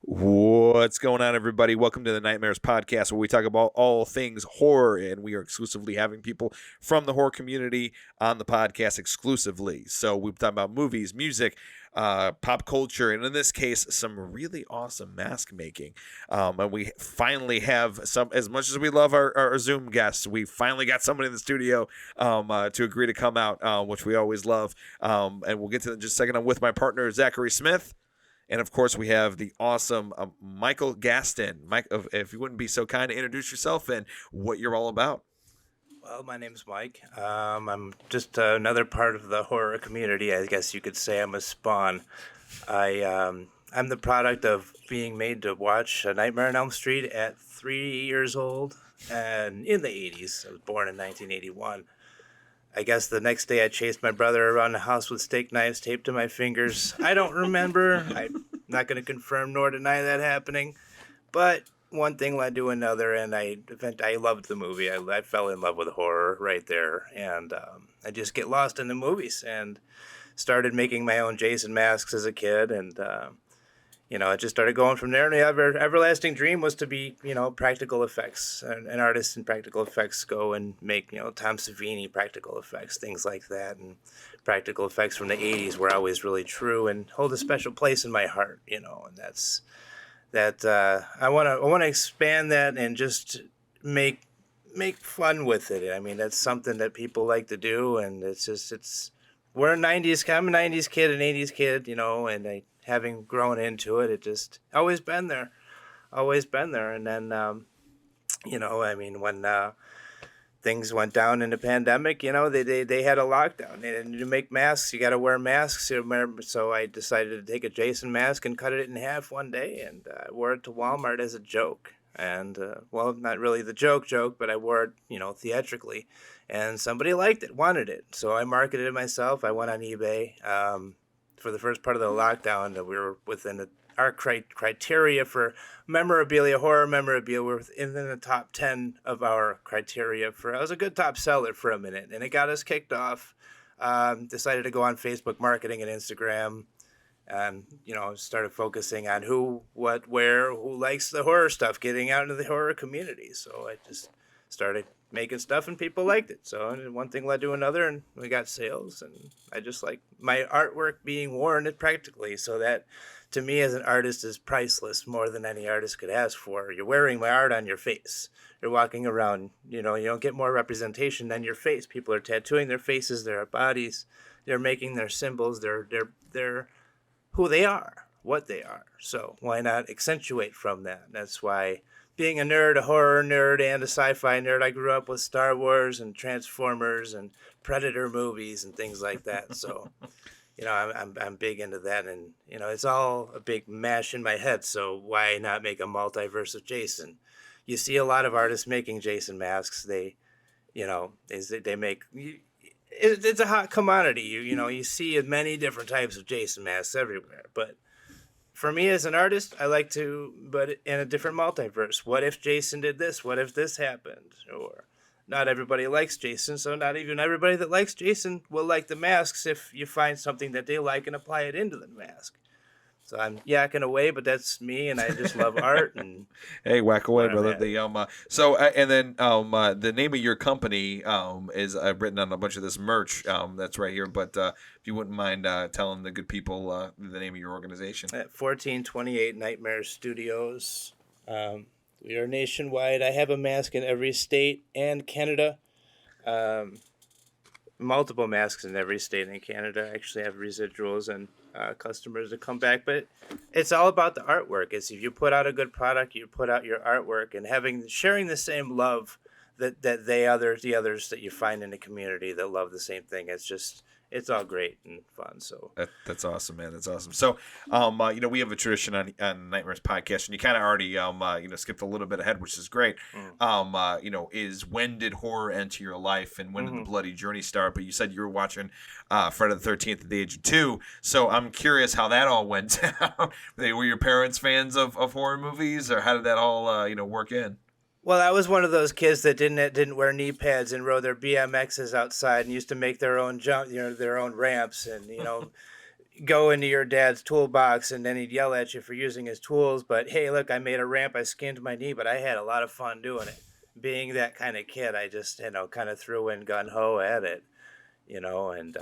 What's going on, everybody? Welcome to the Nightmares Podcast, where we talk about all things horror, and we are exclusively having people from the horror community on the podcast exclusively. So we've talked about movies, music, pop culture, and in this case, some really awesome mask making. And we finally have some, as much as we love our Zoom guests, we finally got somebody in the studio to agree to come out, which we always love. And we'll get to that in just a second. I'm with my partner, Zachary Smith. And of course, we have the awesome Michael Gaston. Mike, if you wouldn't be so kind to introduce yourself and what you're all about. Well, my name's Mike. I'm just another part of the horror community. I guess you could say I'm a spawn. I'm the product of being made to watch A Nightmare on Elm Street at 3 years old, and in the 80s. I was born in 1981. I guess the next day I chased my brother around the house with steak knives taped to my fingers. I don't remember. I'm not going to confirm nor deny that happening. But one thing led to another, and I loved the movie. I fell in love with horror right there. And I just get lost in the movies and started making my own Jason masks as a kid. And it just started going from there. And the everlasting dream was to be, practical effects. An artist in practical effects, go and make, Tom Savini practical effects, things like that. And practical effects from the 80s were always really true and hold a special place in my heart, and that's that. I want to expand that and just make fun with it. I mean, that's something that people like to do. And we're a 90s, I'm a 90s kid, an 80s kid, and having grown into it, it just always been there. And then, when things went down in the pandemic, they had a lockdown. And to make masks, you got to wear masks. So I decided to take a Jason mask and cut it in half one day, and I wore it to Walmart as a joke. And, not really the joke, but I wore it, theatrically. And somebody liked it, wanted it. So I marketed it myself. I went on eBay. For the first part of the lockdown, that we were within our criteria for memorabilia, horror memorabilia. We're within the top 10 of our criteria I was a good top seller for a minute, and it got us kicked off. Decided to go on Facebook marketing and Instagram, and started focusing on who, what, where, who likes the horror stuff, getting out into the horror community. So I just started making stuff, and people liked it. So one thing led to another, and we got sales. And I just like my artwork being worn practically. So that, to me, as an artist, is priceless, more than any artist could ask for. You're wearing my art on your face. You're walking around, you don't get more representation than your face. People are tattooing their faces, their bodies. They're making their symbols. They're who they are, what they are. So why not accentuate from that? That's why, being a nerd, a horror nerd, and a sci-fi nerd, I grew up with Star Wars and Transformers and Predator movies and things like that. So, I'm big into that, and it's all a big mash in my head. So why not make a multiverse of Jason? You see a lot of artists making Jason masks. They make. It's a hot commodity. You see many different types of Jason masks everywhere, but for me as an artist, I like to, but in a different multiverse. What if Jason did this? What if this happened? Or not everybody likes Jason, so not even everybody that likes Jason will like the masks if you find something that they like and apply it into the mask. So I'm yakking away, but that's me, and I just love art. And hey, whack away, brother. The name of your company is I've written on a bunch of this merch that's right here. But if you wouldn't mind telling the good people the name of your organization. At 1428 Nightmare Studios. We are nationwide. I have a mask in every state and Canada. Multiple masks in every state in Canada. I actually have residuals and customers that come back, but it's all about the artwork. It's if you put out a good product, you put out your artwork, and sharing the same love that the others that you find in the community that love the same thing. It's all great and fun. So that's awesome, man. That's awesome. So, we have a tradition on Nightmares Podcast, and you kind of already, skipped a little bit ahead, which is great. Is when did horror enter your life, and when did the bloody journey start? But you said you were watching Friday the 13th at the age of 2. So I'm curious how that all went down. Were your parents fans of horror movies, or how did that all, work in? Well, I was one of those kids that didn't wear knee pads and rode their BMXs outside and used to make their own their own ramps and go into your dad's toolbox and then he'd yell at you for using his tools. But hey, look, I made a ramp. I skinned my knee, but I had a lot of fun doing it. Being that kind of kid, I just, kind of threw in gun ho at it, and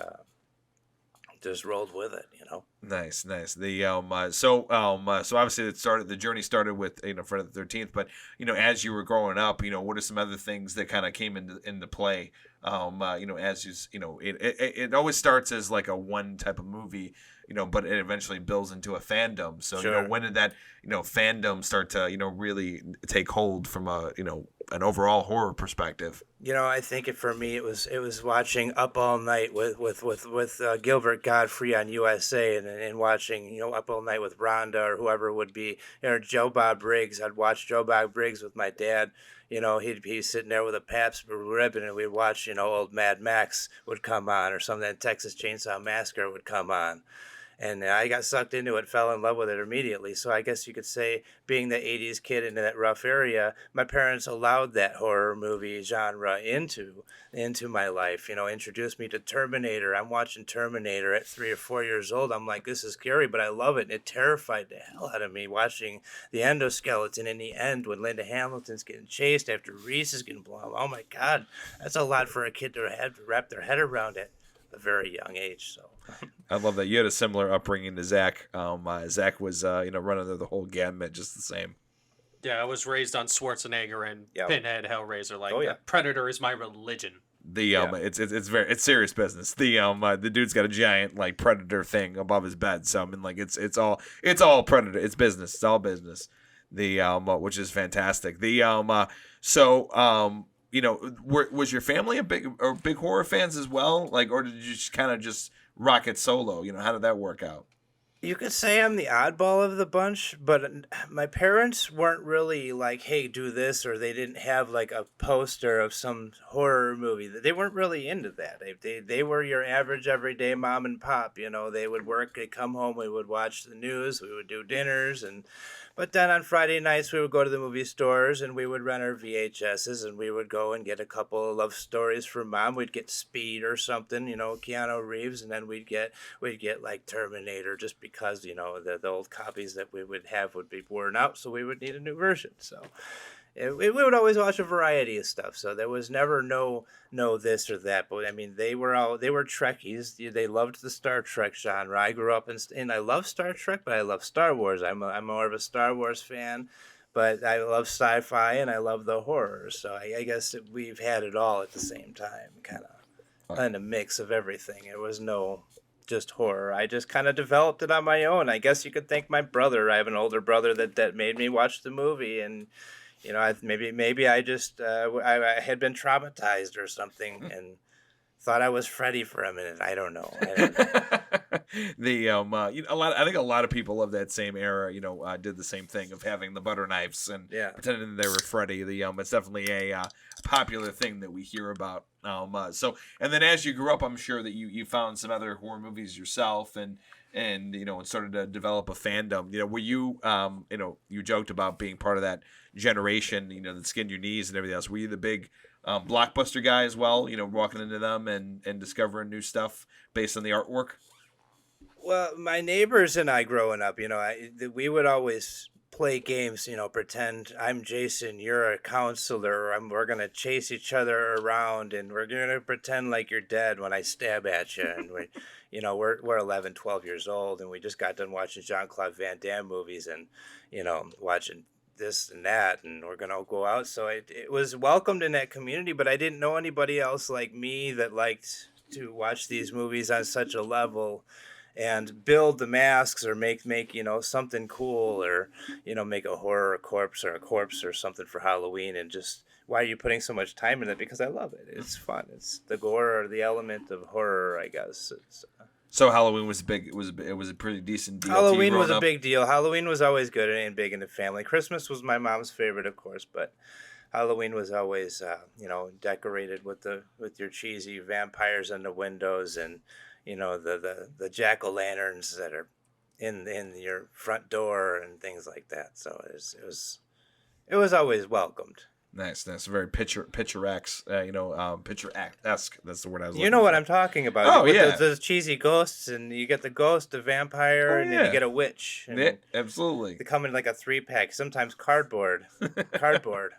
just rolled with it. Nice, nice. So obviously the journey started with Friday the 13th, but as you were growing up, what are some other things that kind of came into play? As it always starts as like a one type of movie, but it eventually builds into a fandom. So Sure. when did that fandom start to really take hold from a an overall horror perspective? I think for me it was watching Up All Night with Gilbert Godfrey on USA, and watching Up All Night with Rhonda or whoever would be, Joe Bob Briggs. I'd watch Joe Bob Briggs with my dad. He'd be sitting there with a Pabst Blue Ribbon, and we'd watch old Mad Max would come on, or something that Texas Chainsaw Massacre would come on. And I got sucked into it, fell in love with it immediately. So I guess you could say, being the 80s kid in that rough area, my parents allowed that horror movie genre into my life. Introduced me to Terminator. I'm watching Terminator at 3 or 4 years old. I'm like, this is scary, but I love it. And it terrified the hell out of me, watching the endoskeleton in the end when Linda Hamilton's getting chased after Reese is getting blown. Oh my God, that's a lot for a kid to have to wrap their head around at a very young age. So I love that you had a similar upbringing to Zach. Zach was running the whole gamut, just the same. Yeah, I was raised on Schwarzenegger and Yep. Pinhead, Hellraiser. Like, Oh, yeah. Predator is my religion. It's serious business. The dude's got a giant like predator thing above his bed. So I mean, like it's all predator. It's business. It's all business. Which is fantastic. Was your family a big horror fans as well? Like, or did you just kind of just rock it solo? How did that work out? you could say I'm the oddball of the bunch, but my parents weren't really like, hey, do this, or they didn't have like a poster of some horror movie. They weren't really into that. They were your average everyday mom and pop. They would work, they'd come home, we would watch the news, we would do dinners, but then on Friday nights we would go to the movie stores and we would rent our VHSs, and we would go and get a couple of love stories for mom. We'd get Speed or something, Keanu Reeves, and then we'd get like Terminator, just because the old copies that we would have would be worn out, so we would need a new version. So we would always watch a variety of stuff. So there was never no this or that. But I mean, they were Trekkies. They loved the Star Trek genre. I grew up and I love Star Trek, but I love Star Wars. I'm more of a Star Wars fan, but I love sci-fi and I love the horror. So I guess we've had it all at the same time, kind of a mix of everything. It was no just horror. I just kind of developed it on my own. I guess you could thank my brother. I have an older brother that made me watch the movie, and maybe I just I had been traumatized or something and thought I was Freddy for a minute. I don't know. I think a lot of people of that same era, did the same thing of having the butter knives and pretending they were Freddy. It's definitely a popular thing that we hear about. And then as you grew up, I'm sure that you found some other horror movies yourself and started to develop a fandom. Were you you joked about being part of that generation, that skinned your knees and everything else. Were you the big blockbuster guy as well, walking into them and discovering new stuff based on the artwork? Well, my neighbors and I growing up, we would always play games, pretend I'm Jason, you're a counselor, we're going to chase each other around, and we're going to pretend like you're dead when I stab at you. And we're 11, 12 years old, and we just got done watching Jean-Claude Van Damme movies and, watching this and that, and we're going to go out. So it was welcomed in that community, but I didn't know anybody else like me that liked to watch these movies on such a level and build the masks or make something cool, or make a horror corpse or something for Halloween. And just, why are you putting so much time in it? Because I love it. It's fun. It's the gore or the element of horror, I guess. So Halloween was big. It was a pretty decent deal. Halloween was a big deal. Halloween was always good and big in the family. Christmas was my mom's favorite, of course, but Halloween was always decorated with your cheesy vampires in the windows, and the jack-o'-lanterns that are in your front door and things like that. So it was always welcomed. Nice. Very picturesque. Picturesque. That's the word I was. You know what I'm talking about? Oh, With yeah. those cheesy ghosts, and you get the ghost, the vampire, and then yeah. you get a witch. And Yeah, absolutely. they come in like a 3-pack, sometimes cardboard. Cardboard.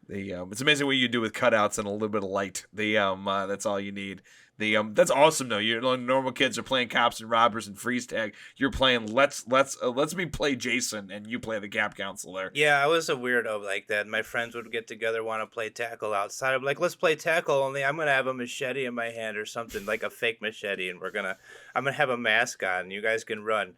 It's amazing what you do with cutouts and a little bit of light. That's all you need. That's awesome though. Normal kids are playing cops and robbers and freeze tag. You're playing let's me play Jason and you play the camp counselor. Yeah, I was a weirdo like that. My friends would get together, want to play tackle outside. I'm like, let's play tackle. Only I'm gonna have a machete in my hand or something, like a fake machete, and I'm gonna have a mask on. And you guys can run.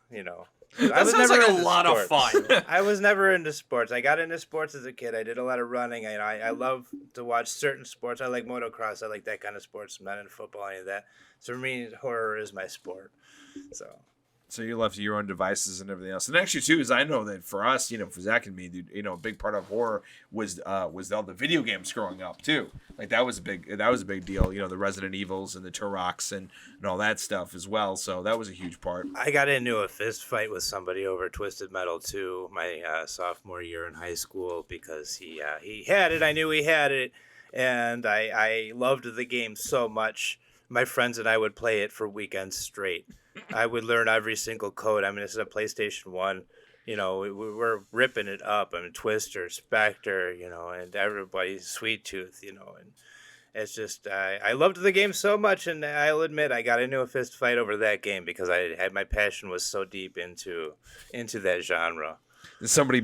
You know. That sounds like a lot of fun. I was never into sports. I got into sports as a kid. I did a lot of running. I love to watch certain sports. I like motocross. I like that kind of sports. I'm not into football, any of that. So for me, horror is my sport. So you're left to your own devices and everything else. And actually, too, is I know that for us, for Zach and me, a big part of horror was all the video games growing up too. Like that was a big deal. The Resident Evils and the Turroks and all that stuff as well. So that was a huge part. I got into a fist fight with somebody over Twisted Metal 2 my sophomore year in high school because he had it. I knew he had it, and I loved the game so much. My friends and I would play it for weekends straight. I would learn every single code. I mean, this is a PlayStation 1. We're ripping it up. I mean, Twister, Spectre, and everybody's Sweet Tooth, and it's just, I loved the game so much, and I'll admit I got into a fist fight over that game because my passion was so deep into that genre. Did somebody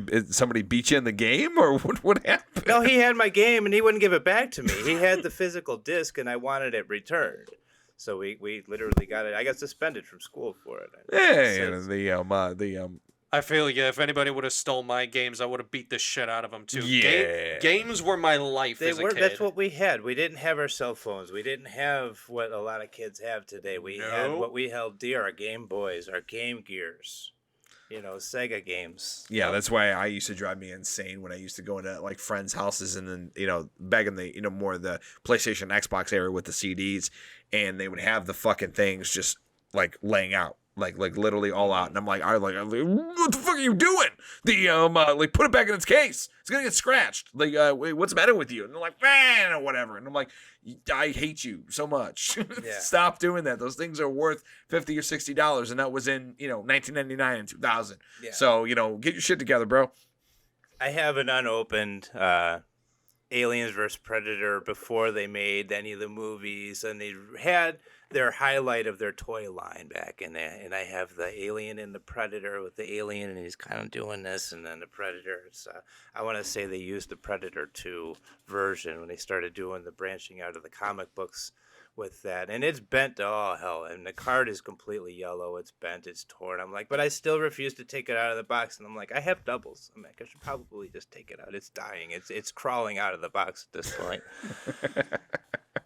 beat you in the game, or what happened? No, he had my game, and he wouldn't give it back to me. He had the physical disc, and I wanted it returned. So we literally got it. I got suspended from school for it. I feel if anybody would have stole my games, I would have beat the shit out of them too. Yeah. Games were my life as a kid. That's what we had. We didn't have our cell phones. We didn't have what a lot of kids have today. We had what we held dear: our Game Boys, our Game Gears. Sega games. Yeah, that's why I used to drive me insane when I used to go into like friends' houses and then back in the more the PlayStation Xbox era with the CDs, and they would have the fucking things just like laying out. Like literally all out, and I'm like, what the fuck are you doing? Put it back in its case. It's gonna get scratched. Wait, what's the matter with you? And they're like, man, or whatever. And I'm like, I hate you so much. Yeah. Stop doing that. Those things are worth $50 or $60, and that was in 1999 and 2000. Yeah. So get your shit together, bro. I have an unopened Aliens vs Predator before they made any of the movies, and they had their highlight of their toy line back in there, and I have the alien and the Predator with the alien, and he's kind of doing this, and then the Predator. I want to say they used the Predator 2 version when they started doing the branching out of the comic books with that, and it's bent to all hell, and the card is completely yellow. It's bent, it's torn. I'm like, but I still refuse to take it out of the box, and I'm like, I have doubles. I'm like, I should probably just take it out. It's dying. It's crawling out of the box at this point.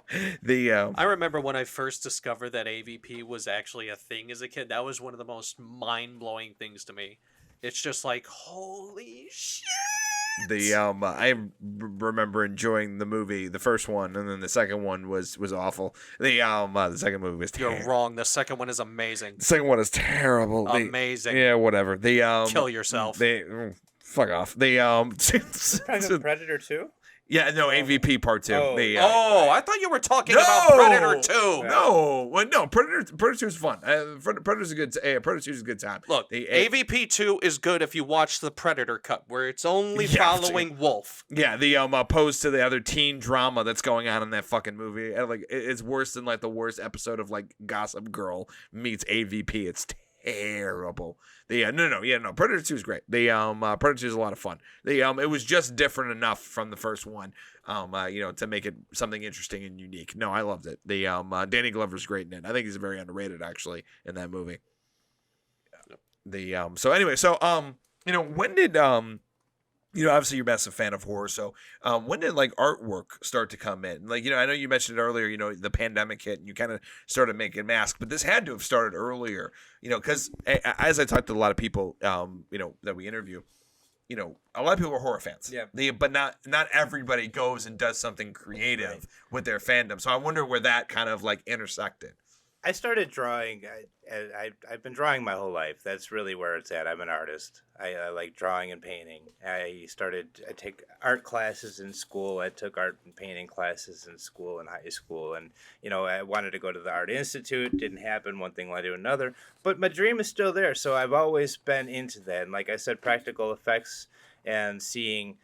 I remember when I first discovered that AVP was actually a thing as a kid. That was one of the most mind-blowing things to me. It's just like, holy shit. I remember enjoying the movie, the first one, and then the second one was awful. The second movie was terrible. You're wrong. The second one is amazing. The second one is terrible. Amazing. Yeah, whatever. Kill yourself. Fuck off. Predator 2? Yeah, no, AVP Part 2. I thought you were talking about Predator 2. No, Predator 2 is fun. Predator's a good. Predator 2 is a good time. Look, AVP 2 is good if you watch the Predator cut, where it's only following Wolf. Yeah, the opposed to the other teen drama that's going on in that fucking movie. It's worse than like the worst episode of like Gossip Girl meets AVP. It's terrible. Predator 2 is great. Predator 2 is a lot of fun. It was just different enough from the first one, to make it something interesting and unique. No, I loved it. Danny Glover's great in it. I think he's very underrated actually in that movie. When did obviously you're a massive fan of horror. So when did like artwork start to come in? Like, I know you mentioned it earlier, the pandemic hit and you kind of started making masks, but this had to have started earlier, because as I talked to a lot of people, that we interview, a lot of people are horror fans. Yeah. But not everybody goes and does something creative with their fandom. So I wonder where that kind of like intersected. I started drawing. I've been drawing my whole life. That's really where it's at. I'm an artist. I like drawing and painting. I take art classes in school. I took art and painting classes in school and high school. And, I wanted to go to the Art Institute. Didn't happen. One thing led to another. But my dream is still there. So I've always been into that. And like I said, practical effects and seeing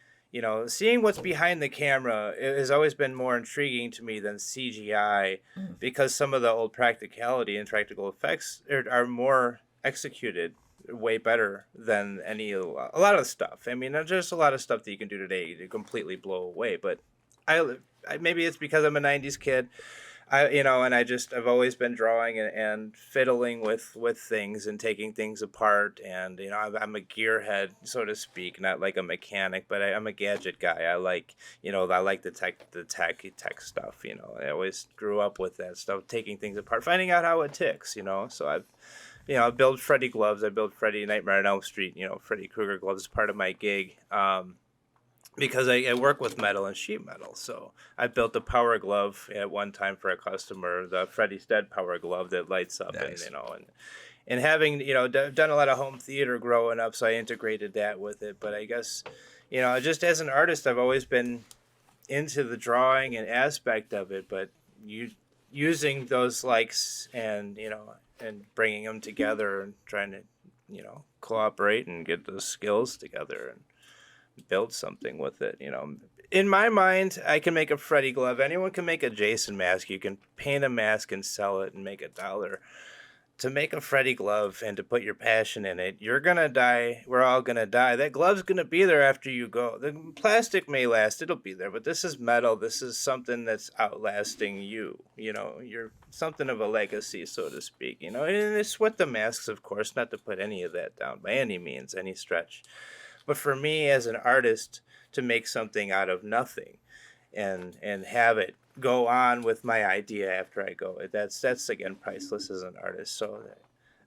what's behind the camera has always been more intriguing to me than CGI, because some of the old practicality and practical effects are more executed way better than a lot of stuff. I mean, there's just a lot of stuff that you can do today to completely blow away. But maybe it's because I'm a 90s kid. And I've always been drawing and fiddling with things and taking things apart. And, I'm a gearhead, so to speak, not like a mechanic, but I'm a gadget guy. I like the tech stuff. I always grew up with that stuff, taking things apart, finding out how it ticks, So I build Freddy gloves. I build Freddy Nightmare on Elm Street, Freddy Krueger gloves is part of my gig. Because I work with metal and sheet metal. So I built a power glove at one time for a customer, the Freddy's Dead power glove that lights up. Nice. And having, done a lot of home theater growing up, so I integrated that with it. But I guess, just as an artist, I've always been into the drawing and aspect of it, but using those likes and bringing them together and trying to, cooperate and get those skills together and build something with it. In my mind, I can make a Freddy glove. Anyone can make a Jason mask. You can paint a mask and sell it and make $1. To make a Freddy glove and to put your passion in it, you're gonna die. We're all gonna die. That glove's gonna be there after you go. The plastic may last, it'll be there, but this is metal. This is something that's outlasting you. You're something of a legacy, so to speak. And it's with the masks, of course, not to put any of that down by any means, any stretch. But for me as an artist, to make something out of nothing and have it go on with my idea after I go, that's again priceless as an artist. So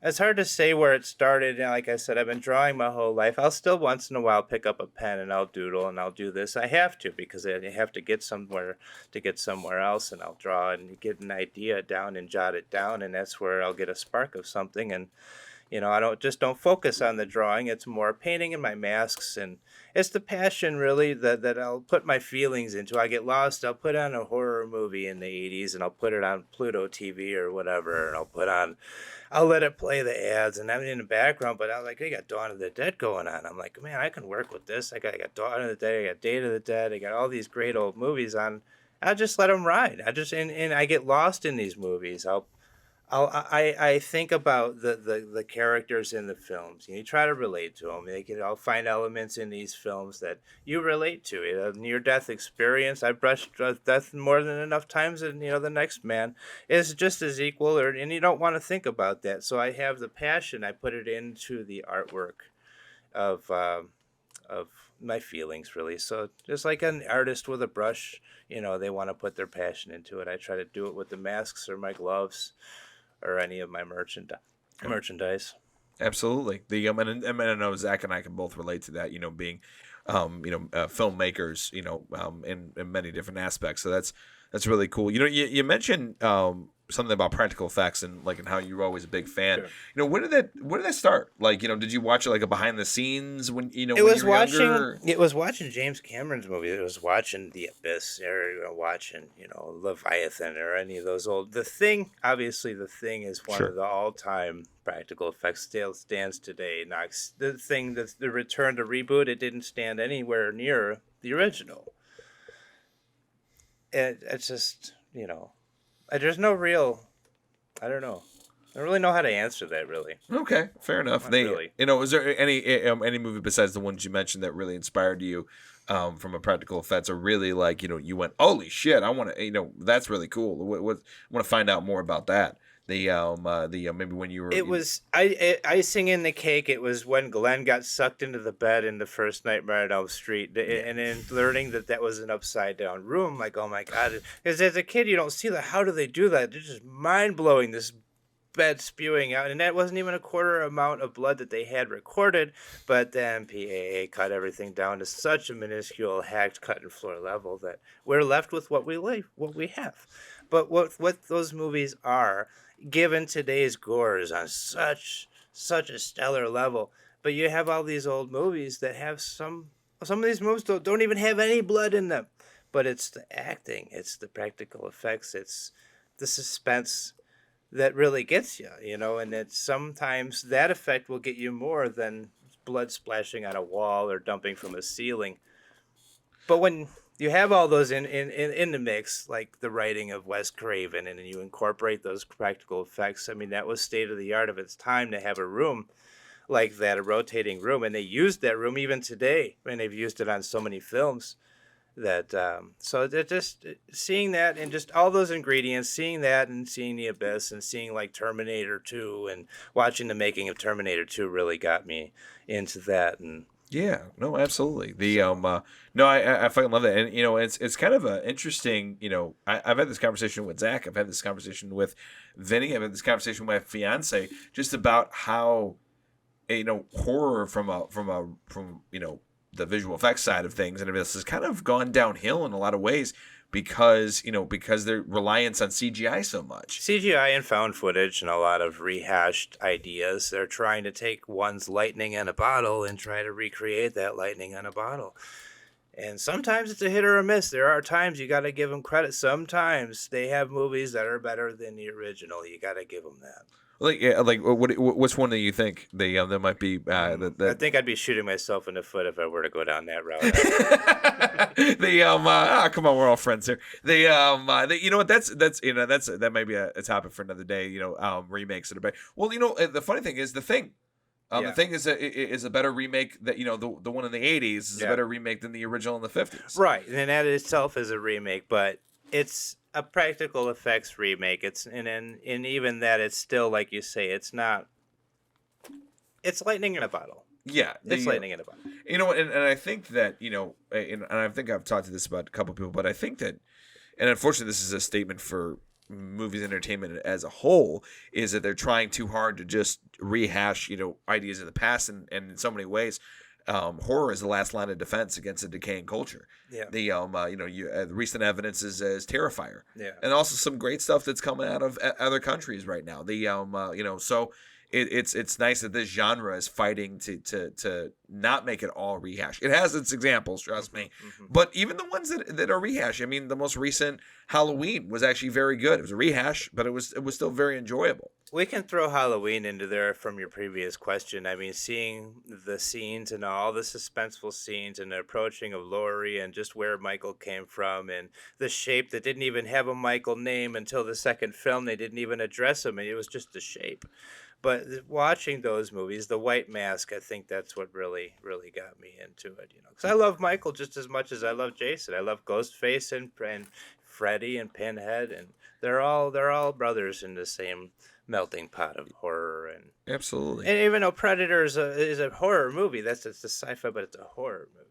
it's hard to say where it started. And like I said, I've been drawing my whole life. I'll still once in a while pick up a pen and I'll doodle and I'll do this. I have to, because I have to get somewhere to get somewhere else, and I'll draw and get an idea down and jot it down, and that's where I'll get a spark of something. And I don't focus on the drawing. It's more painting in my masks, and it's the passion really that I'll put my feelings into. I get lost. I'll put on a horror movie in the 80s, and I'll put it on Pluto TV or whatever, and I'll let it play the ads, and I'm in the background, but I'm like, I got Dawn of the Dead going on. I'm like, man, I can work with this. I got Dawn of the Dead. I got Day of the Dead. I got all these great old movies on. I'll just let them ride. And I get lost in these movies. I think about the characters in the films. You try to relate to them. I'll find elements in these films that you relate to. A near-death experience. I brushed death more than enough times, and the next man is just as equal. And you don't want to think about that. So I have the passion. I put it into the artwork of my feelings, really. So just like an artist with a brush, they want to put their passion into it. I try to do it with the masks or my gloves, or any of my merchandise. Absolutely. And I know Zach and I can both relate to that, being, filmmakers, in many different aspects. So that's really cool. You mentioned something about practical effects and how you were always a big fan. Sure. When did that start? Did you watch it like a behind the scenes when when you were younger? It was watching James Cameron's movie. It was watching The Abyss, or watching Leviathan, or any of those old. The Thing is one of the all-time practical effects. Still stands today. Knocks the Thing. The return to reboot. It didn't stand anywhere near the original. It's just there's no real, I don't know. I don't really know how to answer that, really. Okay, fair enough. Really. Is there any movie besides the ones you mentioned that really inspired you from a practical effects, or really you went, holy shit, I want to, that's really cool. I want to find out more about that. Maybe when you were. It was icing in the cake. It was when Glenn got sucked into the bed in the first Nightmare on Elm Street, and then learning that was an upside down room. Like, oh my god! Because as a kid, you don't see that. How do they do that? They're just mind blowing. This bed spewing out, and that wasn't even a quarter amount of blood that they had recorded. But then PAA cut everything down to such a minuscule, hacked cut and floor level that we're left with what we have. But what those movies are given today's gore is on such a stellar level. But you have all these old movies that have some of these movies don't even have any blood in them. But it's the acting, it's the practical effects, it's the suspense that really gets you, you know, and it's sometimes that effect will get you more than blood splashing on a wall or dumping from a ceiling. But when you have all those in the mix, like the writing of Wes Craven, and then you incorporate those practical effects, I mean, that was state of the art of its time to have a room like that, a rotating room. And they used that room even today, and they've used it on so many films that, so they're just seeing that and just all those ingredients, seeing that and seeing The Abyss and seeing like Terminator 2 and watching the making of Terminator 2 really got me into that. And Yeah, no, absolutely. The no, I fucking love that, and you know, it's kind of a interesting. You know, I've had this conversation with Zach. I've had this conversation with Vinny. I've had this conversation with my fiance just about how, you know, horror from you know the visual effects side of things, and this has kind of gone downhill in a lot of ways because their reliance on CGI so much. CGI and found footage and a lot of rehashed ideas. They're trying to take one's lightning in a bottle and try to recreate that lightning in a bottle. And sometimes it's a hit or a miss. There are times you got to give them credit. Sometimes they have movies that are better than the original. You got to give them that. Like which one do you think that might be? I think I'd be shooting myself in the foot if I were to go down that route. Come on, we're all friends here. You know what? That might be a topic for another day. You know, remakes that are better. Well, you know, the funny thing is The Thing. The Thing is a better remake that, you know, the one in the 80s is a better remake than the original in the 50s. Right, and that itself is a remake, but it's a practical effects remake. It's and even that, it's still, like you say, it's not. It's lightning in a bottle. Yeah, it's lightning in a bottle. You know, and I think that, you know, and I think I've talked to this about a couple of people, but I think that, and unfortunately, this is a statement for movies entertainment as a whole, is that they're trying too hard to just rehash, you know, ideas of the past, and in so many ways. Horror is the last line of defense against a decaying culture. Yeah. The you know, the recent evidence is Terrifier. Yeah. And also some great stuff that's coming out of other countries right now. The you know, so it's nice that this genre is fighting to not make it all rehash. It has its examples, trust me. Mm-hmm. But even the ones that are rehash, I mean, the most recent Halloween was actually very good. It was a rehash, but it was still very enjoyable. We can throw Halloween into there from your previous question. I mean, seeing the scenes and all the suspenseful scenes and the approaching of Laurie and just where Michael came from and the shape that didn't even have a Michael name until the second film. They didn't even address him, and it was just the shape. But watching those movies, The White Mask, I think that's what really got me into it. You know, because I love Michael just as much as I love Jason. I love Ghostface and Freddy and Pinhead, and they're all brothers in the same melting pot of horror. And Absolutely. And even though Predator is a horror movie, it's a sci-fi, but it's a horror movie.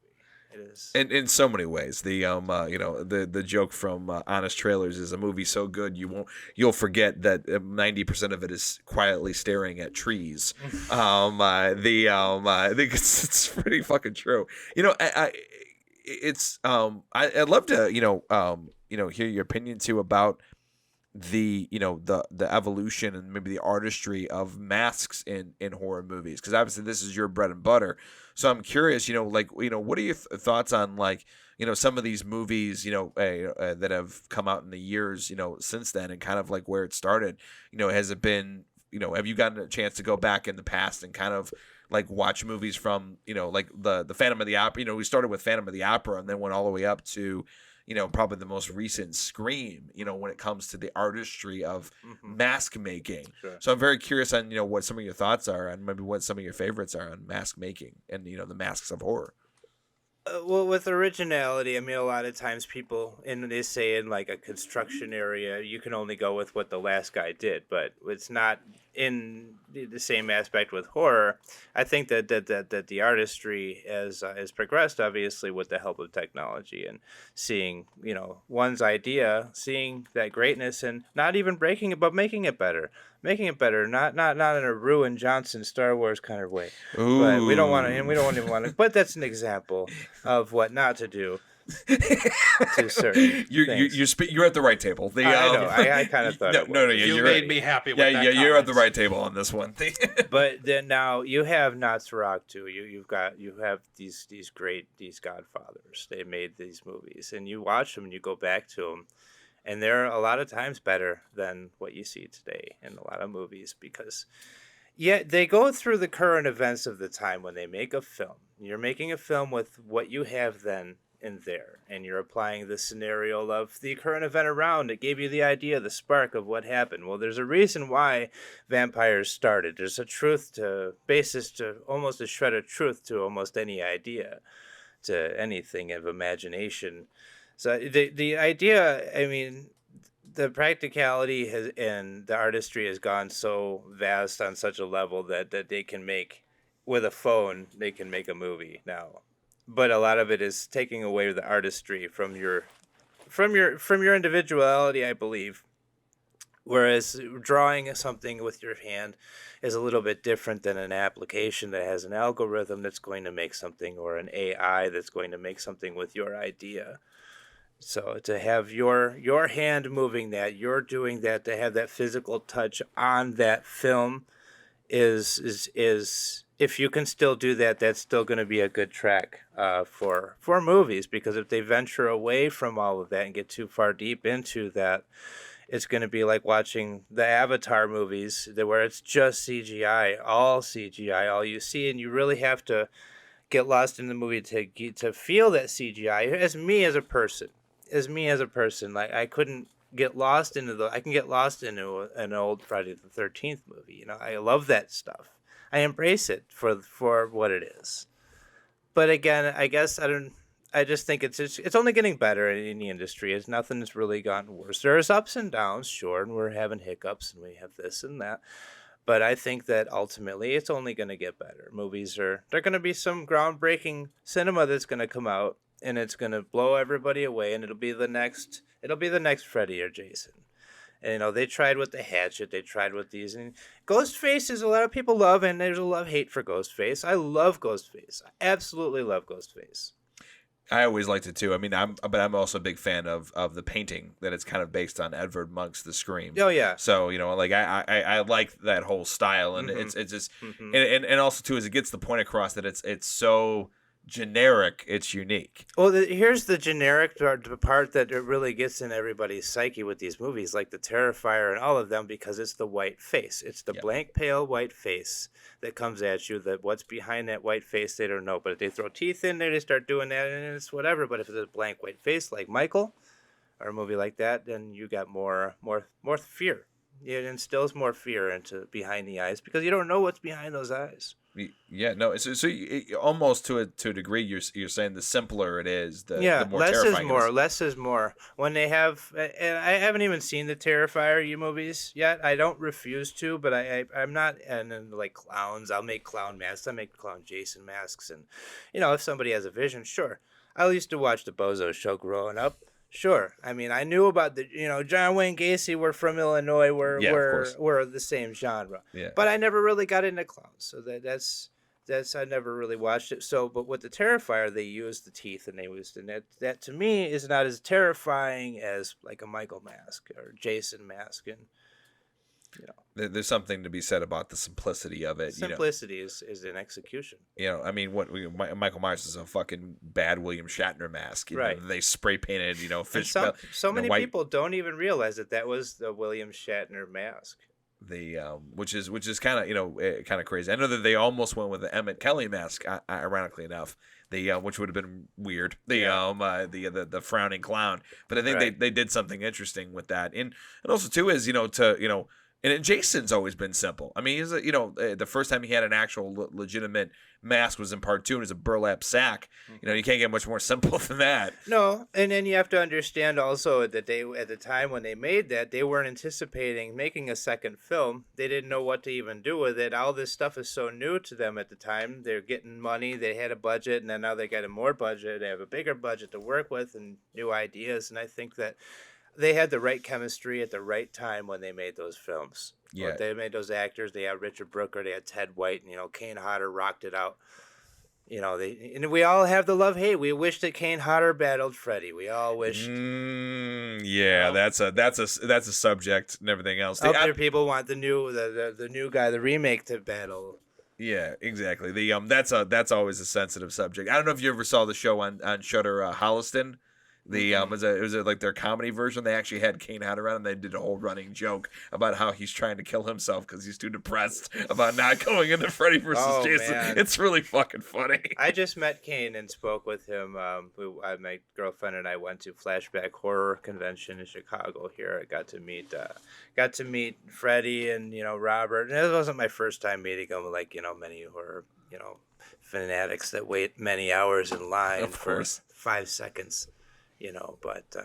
It is. And in so many ways, the you know, the joke from Honest Trailers is a movie so good you'll forget that 90% of it is quietly staring at trees. I think it's pretty fucking true. You know, I'd love to hear your opinion too about the evolution and maybe the artistry of masks in horror movies, because obviously this is your bread and butter. So I'm curious, what are your thoughts on, like, you know, some of these movies, that have come out in the years, since then, and kind of like where it started. Has it been, have you gotten a chance to go back in the past and kind of like watch movies from, like the Phantom of the Opera? We started with Phantom of the Opera and then went all the way up to, probably the most recent Scream, when it comes to the artistry of mask making. Sure. So I'm very curious on, what some of your thoughts are and maybe what some of your favorites are on mask making and, the masks of horror. Well, with originality, I mean, a lot of times people, they say in like a construction area, you can only go with what the last guy did, but it's not in the same aspect with horror. I think that the artistry has progressed, obviously, with the help of technology and seeing, one's idea, seeing that greatness and not even breaking it, but making it better. Making it better, not in a Ruin Johnson Star Wars kind of way. Ooh. But we don't want to, and we don't even want to. But that's an example of what not to do. to certain things. You're at the right table. I know. I kind of thought it was. No, yeah, You you're made right. me happy with that. You're at the right table on this one. But then now you have Nosferatu too. You have these Godfathers. They made these movies, and you watch them and you go back to them, and they're a lot of times better than what you see today in a lot of movies because. Yeah, they go through the current events of the time when they make a film. You're making a film with what you have then and there, and you're applying the scenario of the current event around. It gave you the idea, the spark of what happened. Well, there's a reason why vampires started. There's a basis to almost a shred of truth to almost any idea, to anything of imagination. So the idea, I mean, the practicality and the artistry has gone so vast on such a level that they can make with a phone they can make a movie now, but a lot of it is taking away the artistry from your individuality, I believe, whereas drawing something with your hand is a little bit different than an application that has an algorithm that's going to make something, or an AI that's going to make something with your idea. So to have your hand moving that, you're doing that, to have that physical touch on that film is if you can still do that, that's still going to be a good track for movies. Because if they venture away from all of that and get too far deep into that, it's going to be like watching the Avatar movies where it's just CGI, all you see, and you really have to get lost in the movie to feel that CGI. As me as a person, like I couldn't get lost into I can get lost into an old Friday the 13th movie. You know, I love that stuff. I embrace it for what it is. But again, I guess I just think it's only getting better in the industry. Nothing's really gotten worse. There's ups and downs, sure, and we're having hiccups and we have this and that. But I think that ultimately it's only going to get better. They're going to be some groundbreaking cinema that's going to come out, and it's going to blow everybody away, and it'll be the next Freddy or Jason. And, you know, they tried with the Hatchet, they tried with these, and Ghostface is a lot of people love, and there's a love-hate for Ghostface. I love Ghostface. I absolutely love Ghostface. I always liked it too. I mean, I'm also a big fan of the painting that it's kind of based on Edvard Munch's The Scream. Oh yeah. So, you know, like I like that whole style, and it's just and also too is it gets the point across that it's so generic, it's unique. Well, here's the generic part that it really gets in everybody's psyche with these movies, like the Terrifier and all of them, because it's the white face. It's the blank, pale white face that comes at you. That what's behind that white face, they don't know. But if they throw teeth in there, they start doing that, and it's whatever. But if it's a blank white face like Michael, or a movie like that, then you got more fear. It instills more fear into behind the eyes because you don't know what's behind those eyes. Yeah, no. So almost to a degree, you're saying the simpler it is, the more less terrifying is more. it is. Less is more. When they have, and I haven't even seen the Terrifier movies yet. I don't refuse to, but I'm not. And like clowns, I'll make clown masks. I make clown Jason masks, and you know, if somebody has a vision, sure. I used to watch the Bozo Show growing up. Sure. I mean, I knew about John Wayne Gacy. We're from Illinois. We're the same genre. Yeah. But I never really got into clowns, so that's I never really watched it. So, but with the Terrifier, they used the teeth, and that to me is not as terrifying as like a Michael mask or Jason mask, and you know. There's something to be said about the simplicity of it. Simplicity is an execution. You know, I mean, Michael Myers is a fucking bad William Shatner mask. Right. They spray painted, fish. So many people don't even realize that was the William Shatner mask. Which is kind of kind of crazy. I know that they almost went with the Emmett Kelly mask, ironically enough. Which would have been weird. The frowning clown. But I think they did something interesting with that. And also too is And Jason's always been simple. I mean, the first time he had an actual legitimate mask was in part 2, and it was a burlap sack. You can't get much more simple than that. No, and then you have to understand also that at the time when they made that, they weren't anticipating making a second film. They didn't know what to even do with it. All this stuff is so new to them at the time. They're getting money. They had a budget, and then now they got a more budget. They have a bigger budget to work with and new ideas. And I think that they had the right chemistry at the right time when they made those films. Yeah. They made those actors. They had Richard Brooker. They had Ted White. And, Kane Hodder rocked it out. and we all have the love hate. We wish that Kane Hodder battled Freddy. We all wished. Yeah, that's a subject and everything else. Other people want the new guy, the remake, to battle. Yeah, exactly. That's always a sensitive subject. I don't know if you ever saw the show on Shudder, Holliston. It was like their comedy version. They actually had Kane Hodder on, and they did a whole running joke about how he's trying to kill himself because he's too depressed about not going into Freddy versus Jason. Man. It's really fucking funny. I just met Kane and spoke with him. My girlfriend and I went to Flashback Horror Convention in Chicago. Here, I got to meet Freddy and Robert. And it wasn't my first time meeting him. Like many horror fanatics that wait many hours in line for 5 seconds. But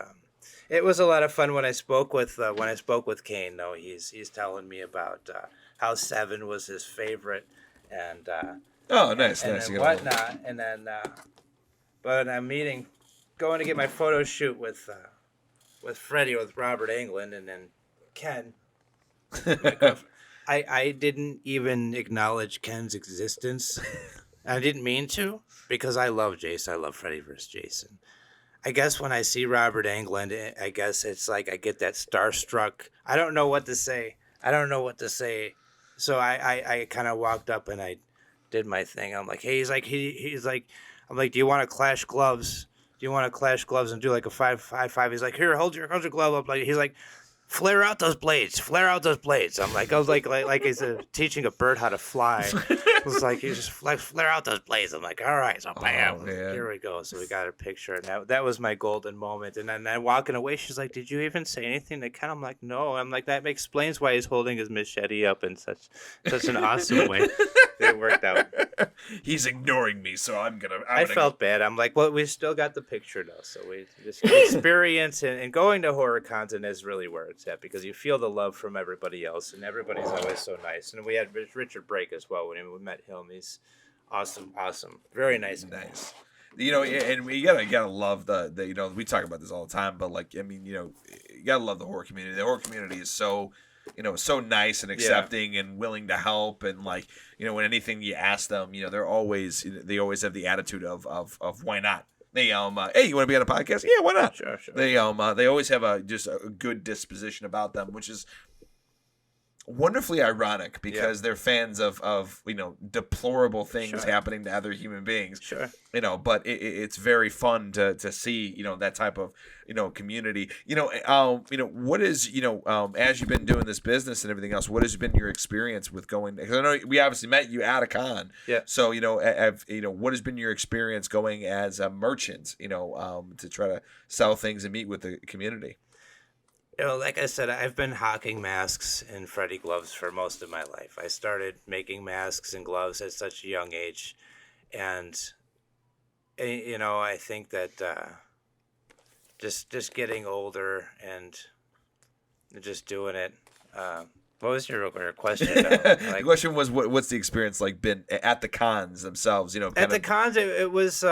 it was a lot of fun when I spoke with Kane. Though he's telling me about how Seven was his favorite, and nice. And whatnot, and then but I'm going to get my photo shoot with Freddie, with Robert Englund, and then Ken. I didn't even acknowledge Ken's existence. I didn't mean to, because I love Jason. I love Freddy vs. Jason. I guess when I see Robert Englund, I guess it's like I get that starstruck. I don't know what to say. So I kind of walked up and I did my thing. I'm like, hey, he's like, I'm like, do you want to clash gloves? And do like a 5-5-5? He's like, here, hold your glove up. Like, he's like, flare out those blades. I was like he's teaching a bird how to fly. It was like, you just flare out those blades. I'm like, all right, so bam, here we go. So we got a picture, and that was my golden moment. And then walking away, she's like, did you even say anything to Ken? I'm like, no. I'm like, that explains why he's holding his machete up in such an awesome way. It worked out. He's ignoring me, so I felt bad. I'm like, well, we still got the picture though, so we just experience and going to horror content is really where it's at, because you feel the love from everybody else, and everybody's always so nice. And we had Richard Brake as well when we met him. He's awesome, very nice. And we gotta love the we talk about this all the time, but like, I mean, you gotta love the horror community. The horror community is so nice and accepting and willing to help, and like, when anything you ask them, they always have the attitude of why not. They hey, you want to be on a podcast? Yeah, why not? Sure. They always have just a good disposition about them, which is wonderfully ironic, because they're fans of deplorable things happening to other human beings. Sure. But it's very fun to see that type of community. What is as you've been doing this business and everything else, what has been your experience with going? Because I know we obviously met you at a con. Yeah. So what has been your experience going as a merchant? To try to sell things and meet with the community. Like I said, I've been hawking masks and Freddy gloves for most of my life. I started making masks and gloves at such a young age. And, I think that just getting older and just doing it. What was your question? The question was, what's the experience like been at the cons themselves? At the cons, it was...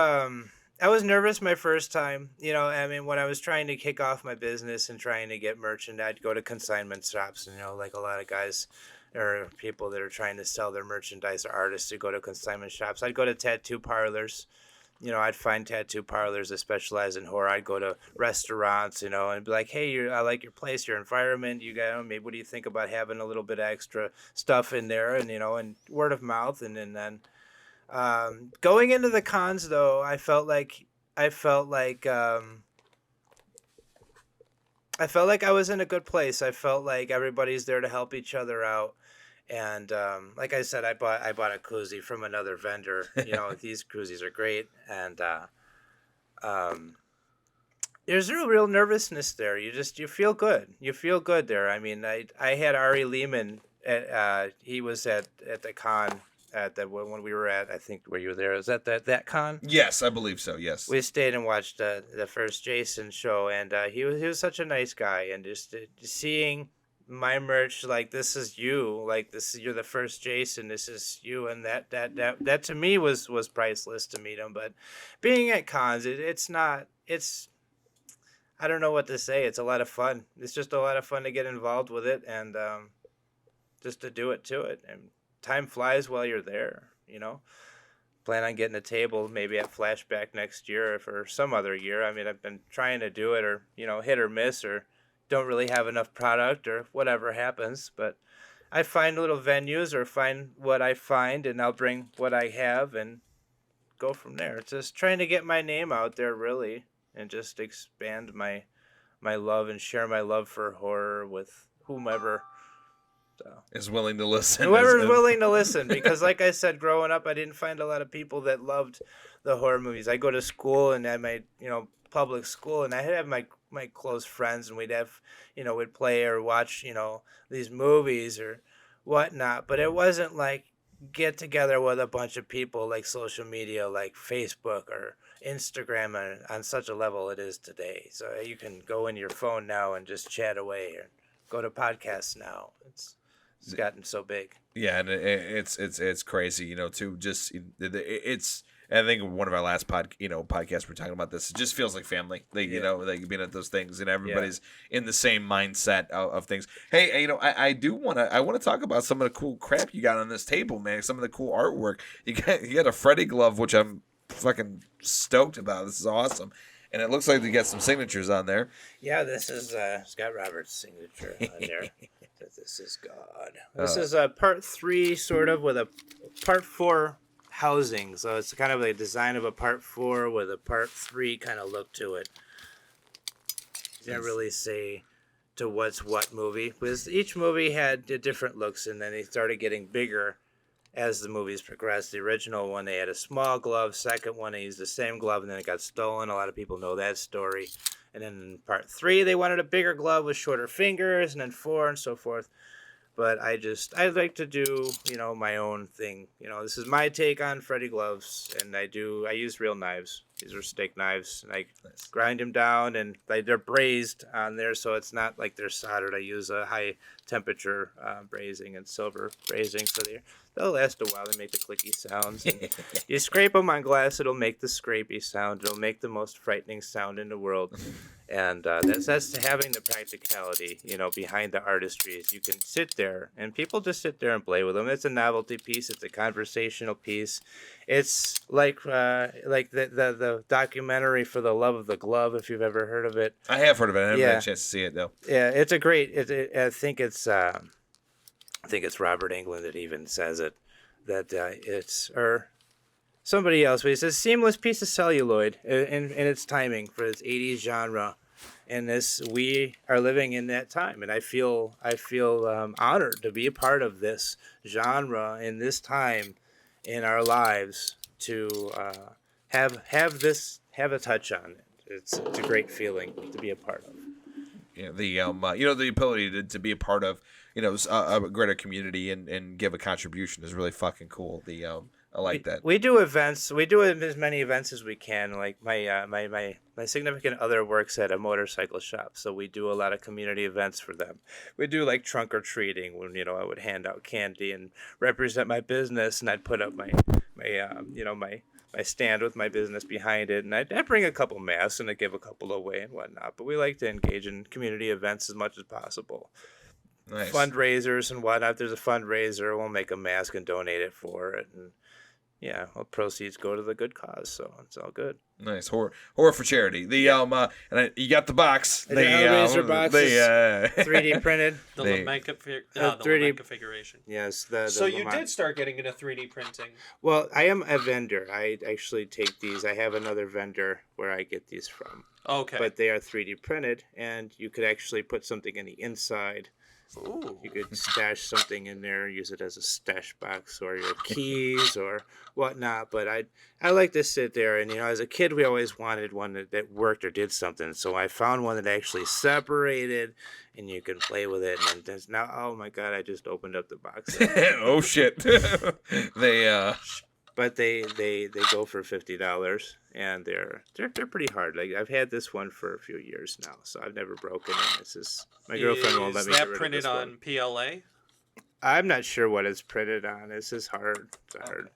I was nervous my first time. When I was trying to kick off my business and trying to get merchandise, I'd go to consignment shops, and, like a lot of guys or people that are trying to sell their merchandise or artists who go to consignment shops. I'd go to tattoo parlors. I'd find tattoo parlors that specialize in horror. I'd go to restaurants, and be like, hey, I like your place, your environment. You got, maybe what do you think about having a little bit of extra stuff in there? And, and word of mouth. And then going into the cons, though, I felt like I was in a good place. I felt like everybody's there to help each other out, and like I said, I bought a koozie from another vendor. These koozies are great, and there's a real nervousness there. You feel good. You feel good there. I mean, I had Ari Lehman. He was at the con. When we were at, I think, where you were there, is that con? Yes, I believe so. Yes, we stayed and watched the first Jason show, and he was such a nice guy, and just seeing my merch, like, this is you, like, you're the first Jason, this is you, and that to me was priceless to meet him. But being at cons, it's I don't know what to say. It's a lot of fun. It's just a lot of fun to get involved with it, and just to do it to it. And time flies while you're there, plan on getting a table maybe at Flashback next year or for some other year. I mean, I've been trying to do it, or hit or miss, or don't really have enough product, or whatever happens. But I find little venues or find what I find, and I'll bring what I have and go from there. Just trying to get my name out there, really, and just expand my love and share my love for horror with whomever. So. Is willing to listen. Whoever's willing to listen, because like I said, growing up, I didn't find a lot of people that loved the horror movies. I go to school and at my public school, and I have my close friends, and we'd have we'd play or watch these movies or whatnot. But it wasn't like get together with a bunch of people like social media, like Facebook or Instagram, on such a level it is today. So you can go in your phone now and just chat away, or go to podcasts now. It's gotten so big. Yeah, and it's crazy, too. Just it's. I think one of our last podcasts we're talking about this. It just feels like family. Like like being at those things, and everybody's in the same mindset of things. Hey, I want to talk about some of the cool crap you got on this table, man. Some of the cool artwork. You got a Freddy glove, which I'm fucking stoked about. This is awesome. And it looks like they got some signatures on there. Yeah, this is Scott Roberts' signature on there. This is God. This is part 3, sort of, with a part 4 housing. So it's kind of a design of a part 4 with a part 3 kind of look to it. Can't really say to what's what movie, because each movie had different looks, and then they started getting bigger as the movies progressed. The original one, they had a small glove. Second one, they used the same glove, and then it got stolen. A lot of people know that story. And then in part 3, they wanted a bigger glove with shorter fingers, and then 4 and so forth. But I like to do, my own thing. This is my take on Freddy gloves, and I use real knives. These are steak knives, and I grind them down, and they're braised on there, so it's not like they're soldered. I use a high temperature braising and silver braising, so they'll last a while. They make the clicky sounds. And you scrape them on glass, it'll make the scrapey sound. It'll make the most frightening sound in the world. And that's having the practicality, behind the artistry. Is you can sit there, and people just sit there and play with them. It's a novelty piece. It's a conversational piece. It's like the documentary For the Love of the Glove, if you've ever heard of it. I have heard of it. I haven't had a chance to see it though. Yeah, it's a great. I think it's Robert Englund that even says it. That or somebody else, but he says seamless piece of celluloid in its timing for its 80s genre, and we are living in that time, and I feel honored to be a part of this genre in this time in our lives, to have a touch on it. It's a great feeling to be a part of. Yeah, the ability to be a part of a greater community and give a contribution is really fucking cool. I like that. We do events. We do as many events as we can. Like my significant other works at a motorcycle shop, so we do a lot of community events for them. We do like trunk or treating, when I would hand out candy and represent my business, and I'd put up my stand with my business behind it, and I'd bring a couple masks and I'd give a couple away and whatnot. But we like to engage in community events as much as possible. Nice. Fundraisers and whatnot. If there's a fundraiser, we'll make a mask and donate it for it, and proceeds go to the good cause, so it's all good. Nice. Horror for charity. You got the box. The Hellraiser box is 3D printed. The Lamenka 3D configuration. Yes. So you did start getting into 3D printing. Well, I am a vendor. I actually take these. I have another vendor where I get these from. Okay. But they are 3D printed, and you could actually put something in the inside. Ooh. You could stash something in there, use it as a stash box or your keys or whatnot. But I like to sit there, and as a kid, we always wanted one that worked or did something. So I found one that actually separated, and you can play with it. And there's now, oh my God, I just opened up the box. Oh shit! But they go for $50, and they're pretty hard. Like, I've had this one for a few years now, so I've never broken it. This is my girlfriend won't let me get rid of this one. Is that printed on PLA? I'm not sure what it's printed on. This is hard. It's hard.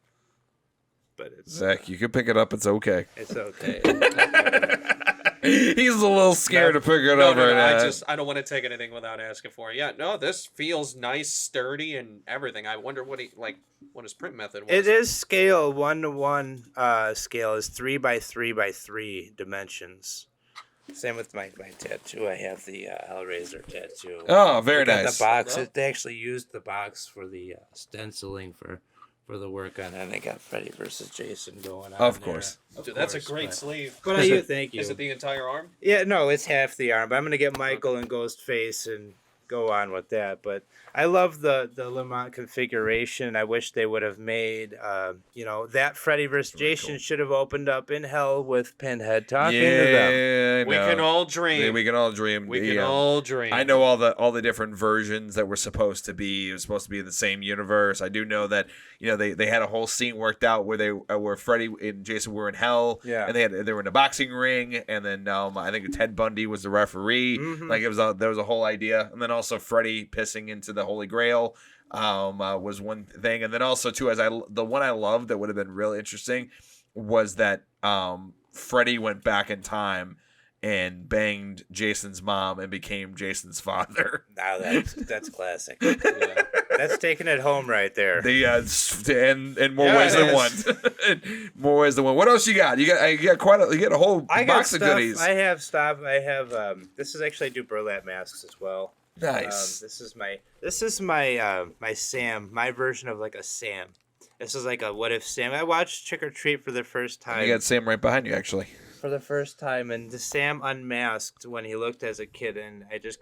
But it's Zach, you can pick it up. It's okay. It's okay. He's a little scared to pick it up right now. I don't want to take anything without asking for it. Yeah, no, this feels nice, sturdy, and everything. I wonder what his print method was. It is scale 1:1. Scale is 3x3x3 dimensions. Same with my tattoo. I have the Hellraiser tattoo. Oh, very nice. The box. They actually used the box for the stenciling for the work on it. And they got Freddy versus Jason going on. Of course. Dude, that's a great sleeve. But thank you. Is it the entire arm? Yeah, no, it's half the arm. But I'm gonna get Michael and Ghostface and go on with that. But I love the Lamont configuration. I wish they would have made, that Freddy vs. Jason should have opened up in hell with Pinhead talking to them. We can all dream. We can all dream. We can all dream. I know all the different versions that were supposed to be. It was supposed to be in the same universe. I do know that they had a whole scene worked out where Freddy and Jason were in hell. Yeah. And they were in a boxing ring, and then I think Ted Bundy was the referee. Mm-hmm. Like there was a whole idea, and then also Freddy pissing into the Holy Grail was one thing, and then also too, the one I loved that would have been real interesting was that Freddy went back in time and banged Jason's mom and became Jason's father. Now that's classic. Yeah. That's taking it home right there. And more ways than one. More ways than one. What else you got? You got a whole box of goodies. I have stuff. I have this is actually I do burlap masks as well. Nice. This is my my Sam, my version of like a Sam. This is like a what if Sam. I watched Trick or Treat for the first time. You got Sam right behind you, actually. For the first time, and the Sam unmasked when he looked as a kid, and I just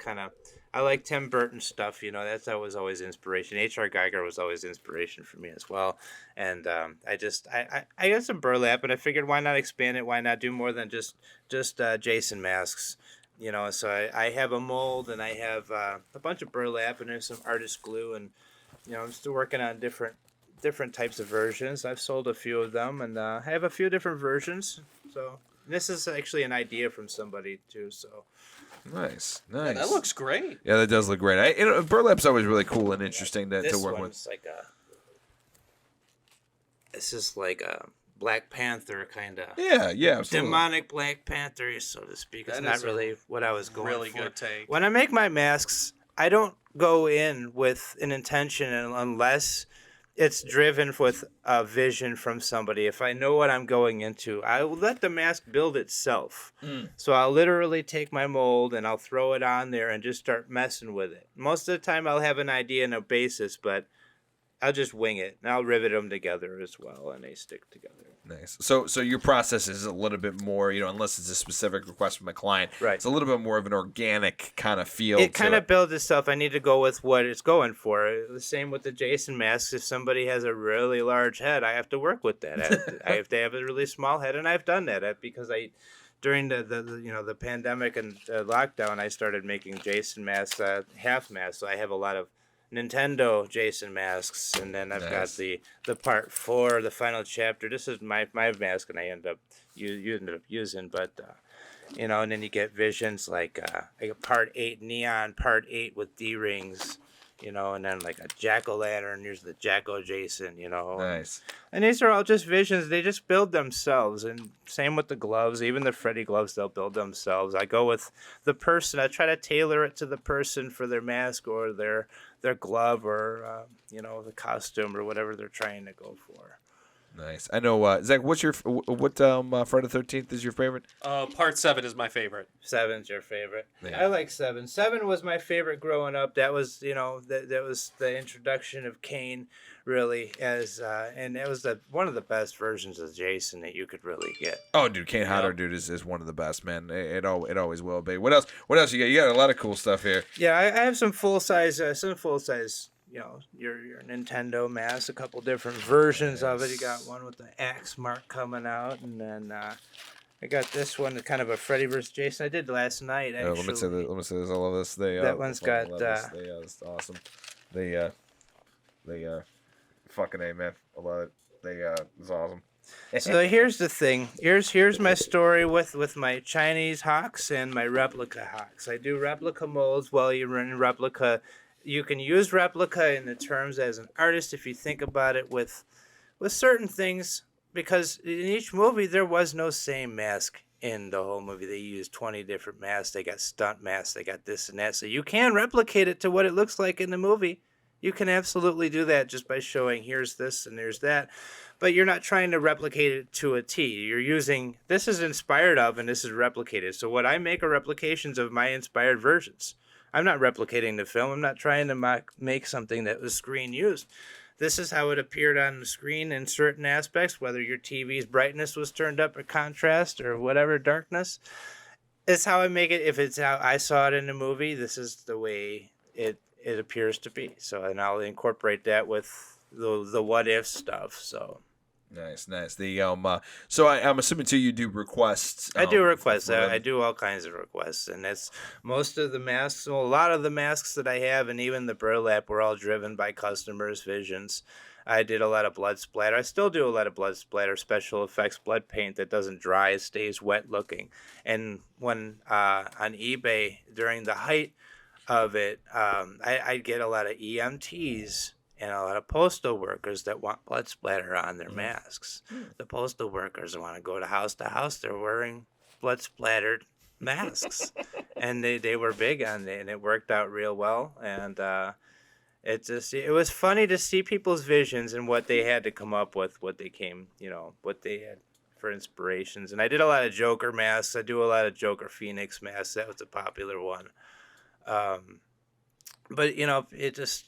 I like Tim Burton stuff, that was always inspiration. H.R. Geiger was always inspiration for me as well, and I got some burlap, and I figured why not expand it? Why not do more than just Jason masks? So I have a mold, and I have a bunch of burlap, and there's some artist glue, and I'm still working on different types of versions. I've sold a few of them, and I have a few different versions. So this is actually an idea from somebody too. So nice. Yeah, that looks great. Yeah, that does look great. Burlap's always really cool and interesting to work with. This is like a Black Panther kind of. Yeah, absolutely. Demonic Black Panther, so to speak. It's not really what I was going for. Really good take. When I make my masks, I don't go in with an intention unless it's driven with a vision from somebody. If I know what I'm going into, I will let the mask build itself. So I'll literally take my mold and I'll throw it on there and just start messing with it. Most of the time I'll have an idea and a basis, but I'll just wing it, and I'll rivet them together as well, and they stick together. Nice. So your process is a little bit more, unless it's a specific request from a client. Right. It's a little bit more of an organic kind of feel. It kind of builds itself. I need to go with what it's going for. The same with the Jason masks. If somebody has a really large head, I have to work with that. I have to have a really small head, and I've done that because during the pandemic and lockdown, I started making Jason masks, half masks. So I have a lot of Nintendo Jason masks, and then I've got the part 4, the final chapter. This is my mask, and I end up using, but and then you get visions like I got part 8 neon, part 8 with D-rings, and then like a jack-o'-lantern. Here's the Jack-O' Jason, Nice. And these are all just visions. They just build themselves. And same with the gloves. Even the Freddy gloves, they'll build themselves. I go with the person. I try to tailor it to the person for their mask or their glove or, the costume or whatever they're trying to go for. Nice. I know, Zach, what Friday the 13th is your favorite? Part 7 is my favorite. 7's your favorite. Yeah. I like 7. 7 was my favorite growing up. That was, that was the introduction of Kane, really, and it was one of the best versions of Jason that you could really get. Oh, dude, Kane Hodder, dude, is one of the best, man. It always will be. What else you got? You got a lot of cool stuff here. Yeah, I have some full size, your Nintendo mask, a couple different versions of it. You got one with the axe mark coming out, and then I got this one, kind of a Freddy vs. Jason. I did last night, actually. Let me say this. All of this. That one's got. It's awesome. They fucking A, man. I love it. It's awesome. So here's the thing. Here's my story with my Chinese hawks and my replica hawks. I do replica molds. While you're in replica, you can use replica in the terms as an artist if you think about it with certain things, because in each movie there was no same mask in the whole movie. They used 20 different masks. They got stunt masks. They got this and that. So you can replicate it to what it looks like in the movie. You can absolutely do that just by showing here's this and there's that. But you're not trying to replicate it to a T. You're using, this is inspired of and this is replicated. So what I make are replications of my inspired versions. I'm not replicating the film. I'm not trying to make something that was screen used. This is how it appeared on the screen in certain aspects, whether your TV's brightness was turned up or contrast or whatever darkness. It's how I make it. If it's how I saw it in the movie, this is the way it appears to be. So, and I'll incorporate that with the what if stuff. So. Nice. So I'm assuming too you do requests. I do requests. I do all kinds of requests, and that's most of the masks. Well, a lot of the masks that I have, and even the burlap, were all driven by customers' visions. I did a lot of blood splatter. I still do a lot of blood splatter, special effects, blood paint that doesn't dry, it stays wet looking. And when on eBay during the height of it, I'd get a lot of EMTs. And a lot of postal workers that want blood splatter on their masks. The postal workers want to go to house. They're wearing blood splattered masks. And they were big on it, and it worked out real well. And it was funny to see people's visions and what they had to come up with, what they had for inspirations. And I did a lot of Joker masks. I do a lot of Joker Phoenix masks. That was a popular one. But, it just...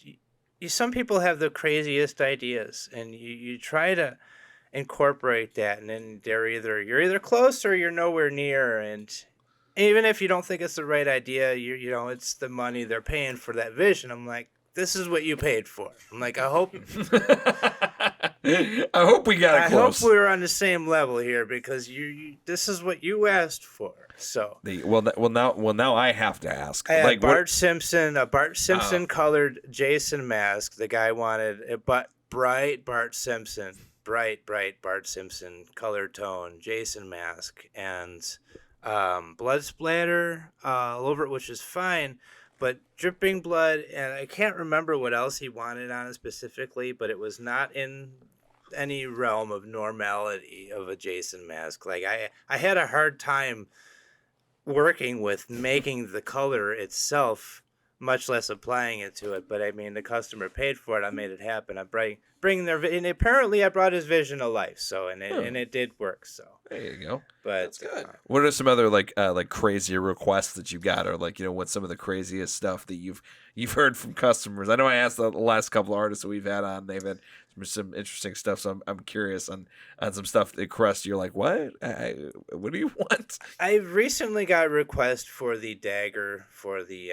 Some people have the craziest ideas, and you try to incorporate that, and then you're either close or you're nowhere near. And even if you don't think it's the right idea, it's the money they're paying for that vision. I'm like, this is what you paid for. I'm like, I hope I hope we got it close. I hope we're on the same level here, because this is what you asked for. So now I have to ask. I had Bart Simpson colored Jason mask. The guy wanted a bright Bart Simpson color tone Jason mask, and blood splatter all over it, which is fine. But dripping blood, and I can't remember what else he wanted on it specifically, but it was not in any realm of normality of a Jason mask. Like I had a hard time working with making the color itself, much less applying it to it. But I mean, the customer paid for it. I made it happen. I bring their and apparently I brought his vision to life. So and it did work. So there you go. But that's good. What are some other like crazier requests that you got, or what's some of the craziest stuff that you've heard from customers? I know I asked the last couple of artists that we've had on. They've had some interesting stuff, so I'm curious on some stuff that Crest, you're like, what? What do you want? I recently got a request for the dagger, for the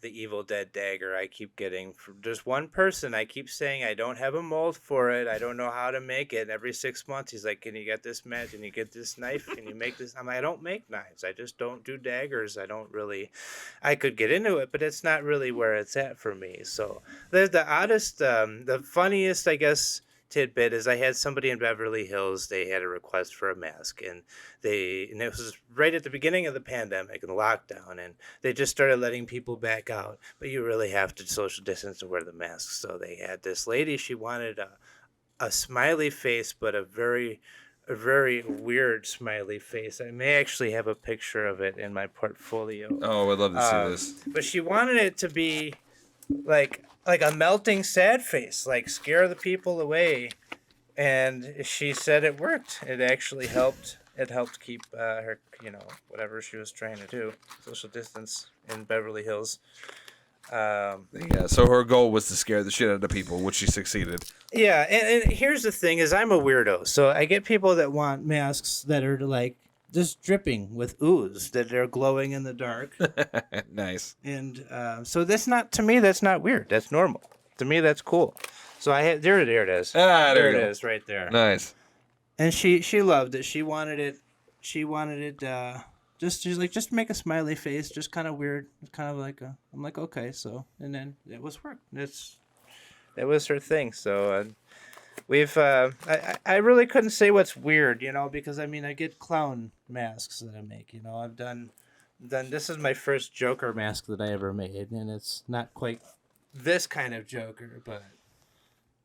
Evil Dead dagger. I keep getting from just one person. I keep saying I don't have a mold for it. I don't know how to make it. And every 6 months, he's like, "Can you get this match? Can you get this knife? Can you make this?" I'm like, I don't make knives. I just don't do daggers. I could get into it, but it's not really where it's at for me. So there's the oddest, the funniest, I guess, tidbit is I had somebody in Beverly Hills. They had a request for a mask, and it was right at the beginning of the pandemic and the lockdown, and they just started letting people back out, but you really have to social distance and wear the masks. So they had this lady. She wanted a smiley face, but a very weird smiley face. I may actually have a picture of it in my portfolio. Oh, I'd love to see this. But she wanted it to be like a melting sad face, like scare the people away. And she said it worked. It actually helped. It helped keep her, whatever she was trying to do, social distance in Beverly Hills. Yeah, so her goal was to scare the shit out of people, which she succeeded. Yeah, and here's the thing is I'm a weirdo. So I get people that want masks that are like just dripping with ooze, that they're glowing in the dark. Nice. And so that's not weird. That's normal. To me, that's cool. So there it is. There it is, right there. Nice. And she loved it. She wanted it. She's like, just make a smiley face, just kind of weird. It's kind of like I'm like, okay. So and then it was work. That was her thing. So we've I really couldn't say what's weird, because I mean I get clown masks that I make. I've done this is my first Joker mask that I ever made, and it's not quite this kind of Joker, but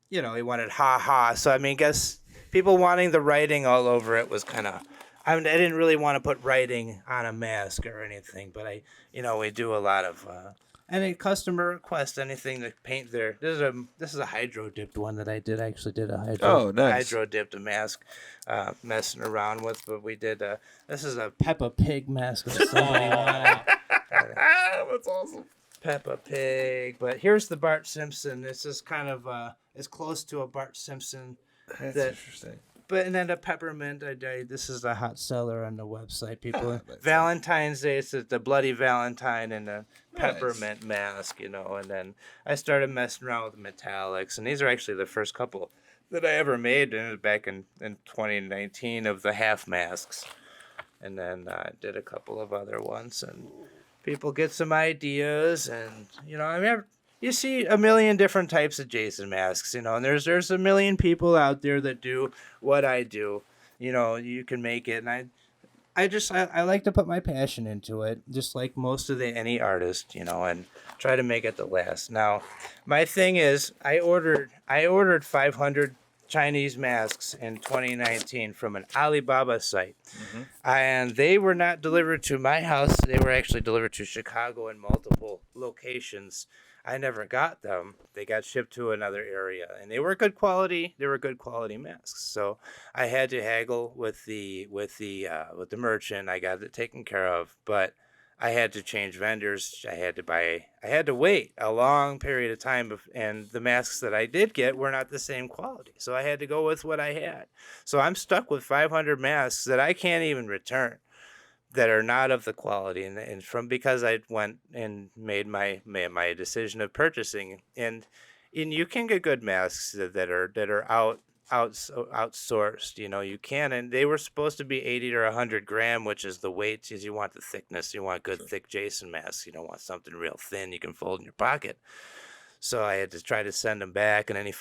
he wanted ha ha. So I mean, I guess people wanting the writing all over it was kind of I didn't really want to put writing on a mask or anything, but we do a lot of any customer request anything to paint their. This is a hydro dipped one that I did. I actually did a Oh, nice. hydro dipped a mask, messing around with. But we did. This is a Peppa Pig mask that somebody wanted. That's awesome. Peppa Pig. But here's the Bart Simpson. This is kind of as close to a Bart Simpson. That's interesting. But and then a peppermint. This is a hot seller on the website. People, That's Valentine's Day. It's the Bloody Valentine and the Nice. peppermint mask, And then I started messing around with metallics, and these are actually the first couple that I ever made, and it was back in 2019 of the half masks, and then I did a couple of other ones, and people get some ideas, and you see a million different types of Jason masks, and there's a million people out there that do what I do. You can make it, and I like to put my passion into it, just like most of any artist, and try to make it the last. Now, my thing is, I ordered 500 Chinese masks in 2019 from an Alibaba site, and they were not delivered to my house. They were actually delivered to Chicago in multiple locations. I never got them. They got shipped to another area, and they were good quality. They were good quality masks. So I had to haggle with the merchant. I got it taken care of, but I had to change vendors. I had to wait a long period of time, and the masks that I did get were not the same quality. So I had to go with what I had. So I'm stuck with 500 masks that I can't even return, that are not of the quality, and from because I went and made my decision of purchasing, and you can get good masks that are outsourced. You can, and they were supposed to be 80 or 100 gram, which is the weight. Is you want the thickness, you want good thick Jason masks. You don't want something real thin you can fold in your pocket. So I had to try to send them back, and then he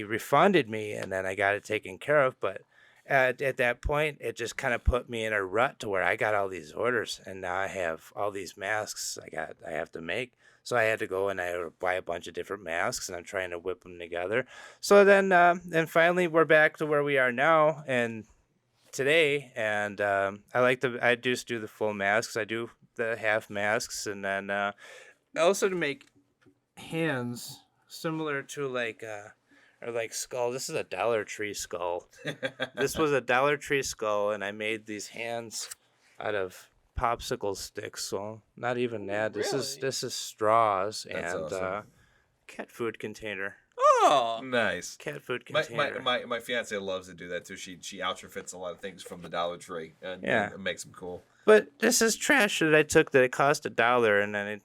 refunded me, and then I got it taken care of, but. At that point, it just kind of put me in a rut to where I got all these orders, and now I have all these masks I have to make. So I had to go and I buy a bunch of different masks, and I'm trying to whip them together. So then finally we're back to where we are now, and today, and I just do the full masks. I do the half masks, and then also to make hands similar to like skull. This is a Dollar Tree skull. This was a Dollar Tree skull, and I made these hands out of popsicle sticks. So not even that. This is straws. That's and awesome. Cat food container. Oh, nice. Cat food container. My fiance loves to do that too. She outfits a lot of things from the Dollar Tree, and it makes them cool. But this is trash that I took that it cost $1, and then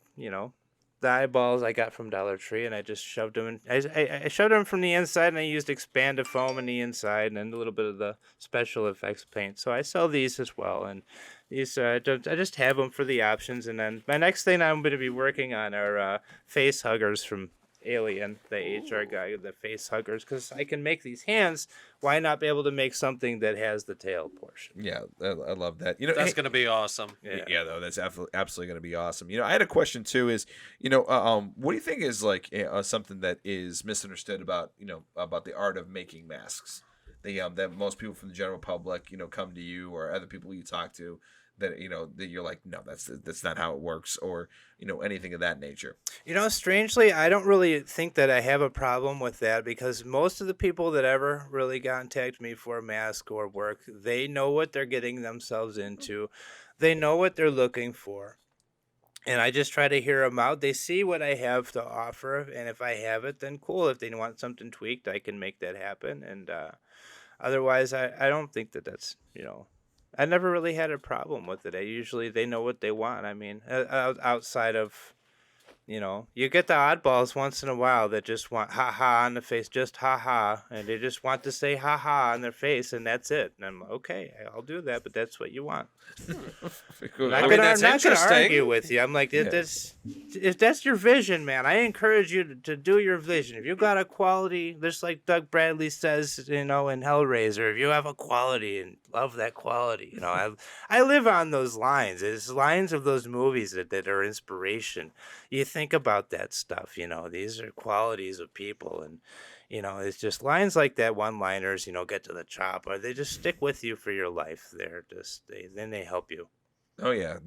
the eyeballs I got from Dollar Tree, and I just shoved them in. I shoved them from the inside, and I used expanded foam on the inside, and then a little bit of the special effects paint. So I sell these as well, and these I just have them for the options. And then my next thing I'm going to be working on are face huggers from Alien, the HR guy, the face huggers, because I can make these hands. Why not be able to make something that has the tail portion? Yeah, I love that. That's going to be awesome. Yeah, though, that's absolutely going to be awesome. I had a question too. Is what do you think is like something that is misunderstood about about the art of making masks? That most people from the general public come to you or other people you talk to. That that you're like, no, that's not how it works, or anything of that nature. Strangely, I don't really think that I have a problem with that, because most of the people that ever really contact me for a mask or work, they know what they're getting themselves into, they know what they're looking for, and I just try to hear them out. They see what I have to offer, and if I have it, then cool. If they want something tweaked, I can make that happen, and otherwise, I don't think that's I never really had a problem with it. They know what they want. I mean, outside of, you get the oddballs once in a while that just want ha-ha on the face, just ha-ha, and they just want to say ha-ha on their face, and that's it. And I'm like, okay, I'll do that, but that's what you want. I'm not going to argue with you. I'm like, if that's your vision, man, I encourage you to do your vision. If you got a quality, just like Doug Bradley says, in Hellraiser, if you have a quality and love that quality, I live on those lines. It's lines of those movies that are inspiration. You think about that stuff, these are qualities of people, and It's just lines like that, one-liners, get to the chopper. They just stick with you for your life. They help you. Oh yeah,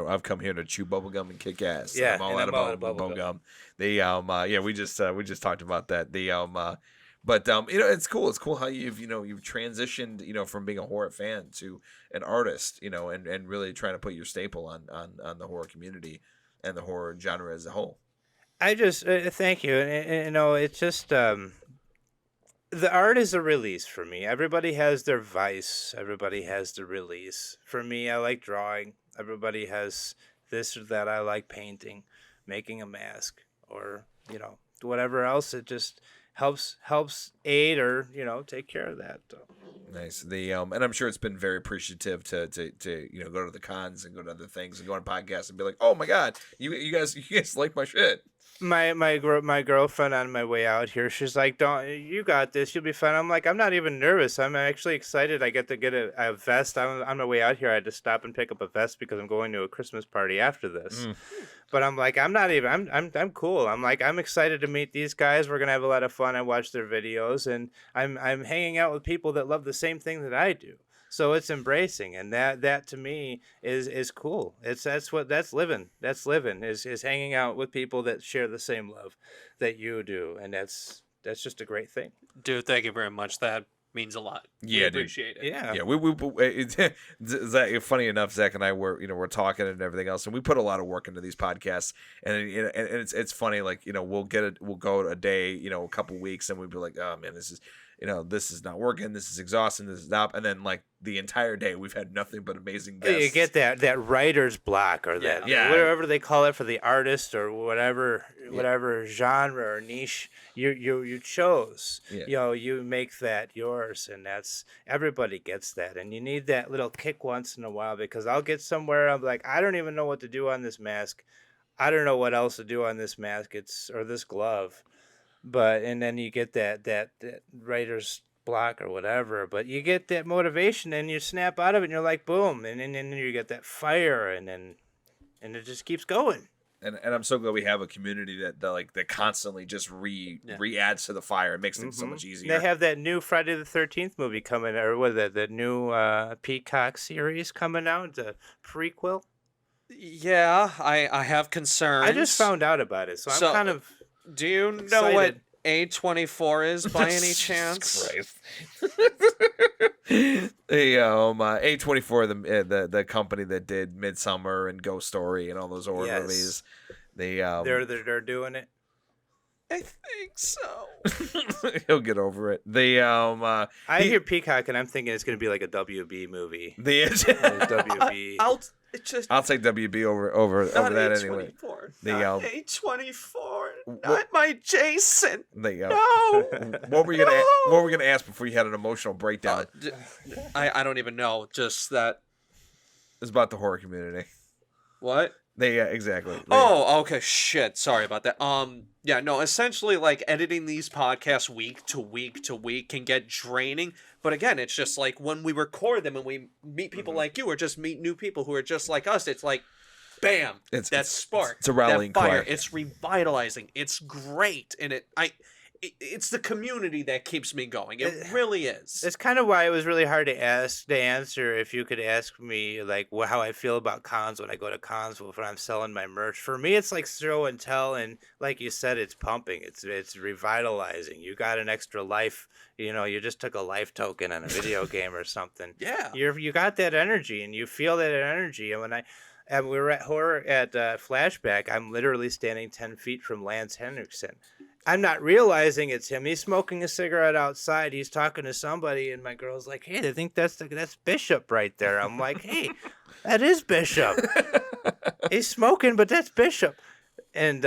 I've come here to chew bubblegum and kick ass. Yeah, I'm all and out I'm all of out of bubble bubblegum. Yeah, we just talked about that. But it's cool. It's cool how you've transitioned, from being a horror fan to an artist, and really trying to put your staple on the horror community and the horror genre as a whole. I just thank you, and it's just the art is a release for me. Everybody has their vice. Everybody has their release. For me, I like drawing. Everybody has this or that. I like painting, making a mask, or whatever else. It just helps aid or take care of that. So. Nice. And I'm sure it's been very appreciative to go to the cons and go to other things and go on podcasts and be like, oh my god, you guys like my shit. My girlfriend on my way out here, she's like, "Don't you got this? You'll be fine." I'm like, "I'm not even nervous. I'm actually excited. I get to get a vest. On my way out here, I had to stop and pick up a vest because I'm going to a Christmas party after this." But I'm like, I'm not even. I'm cool. I'm like, I'm excited to meet these guys. We're gonna have a lot of fun. I watch their videos, and I'm hanging out with people that love the same thing that I do. So it's embracing, and that to me is cool. That's living. That's living is hanging out with people that share the same love that you do, and that's just a great thing. Dude, thank you very much. That means a lot. Yeah, we appreciate it. Yeah. Zach, funny enough, Zach and I we're talking and everything else, and we put a lot of work into these podcasts, and it's funny, like we'll go a day, a couple weeks, and we'd be like, oh man, this is not working, this is exhausting, this is not, and then like the entire day we've had nothing but amazing guests. You get that writer's block, or that whatever they call it for the artist, or whatever genre or niche you chose. You make that yours, and that's everybody gets that, and you need that little kick once in a while, because I'll get somewhere, I'm like, I don't even know what to do on this mask, I don't know what else to do on this mask, or this glove. And then you get that writer's block or whatever, but you get that motivation and you snap out of it and you're like, boom. And then you get that fire, and it just keeps going. And I'm so glad we have a community that constantly just re-adds to the fire. It makes things so much easier. They have that new Friday the 13th movie coming, or what is that, the new Peacock series coming out, the prequel. Yeah, I have concerns. I just found out about it, so I'm kind of. Do you know excited. what A24 is by any chance? A24, the company that did Midsummer and Ghost Story and all those horror movies. They're doing it. I think so. He'll get over it. I hear Peacock and I'm thinking it's going to be like a WB movie. WB. I'll take WB over that anyway. Not A24. Not my Jason. No. What were you gonna ask before you had an emotional breakdown? I don't even know. Just that. It's about the horror community. What? Exactly. Oh, okay. Shit. Sorry about that. Yeah, no, essentially, like, editing these podcasts week to week to week can get draining. But again, it's just like when we record them and we meet people like you, or just meet new people who are just like us, it's like, bam, that spark. It's a rallying that fire. cry. It's revitalizing. It's great. And it's the community that keeps me going. It really is. It's kind of why it was really hard to answer if you could ask me like how I feel about cons when I go to cons when I'm selling my merch. For me, it's like show and tell, and like you said, it's pumping. It's revitalizing. You got an extra life. You just took a life token on a video game or something. Yeah. You got that energy, and you feel that energy. And when we were at Flashback, I'm literally standing 10 feet from Lance Henriksen. I'm not realizing it's him. He's smoking a cigarette outside. He's talking to somebody, and my girl's like, "Hey, I think that's Bishop right there." I'm like, "Hey, that is Bishop. He's smoking, but that's Bishop." And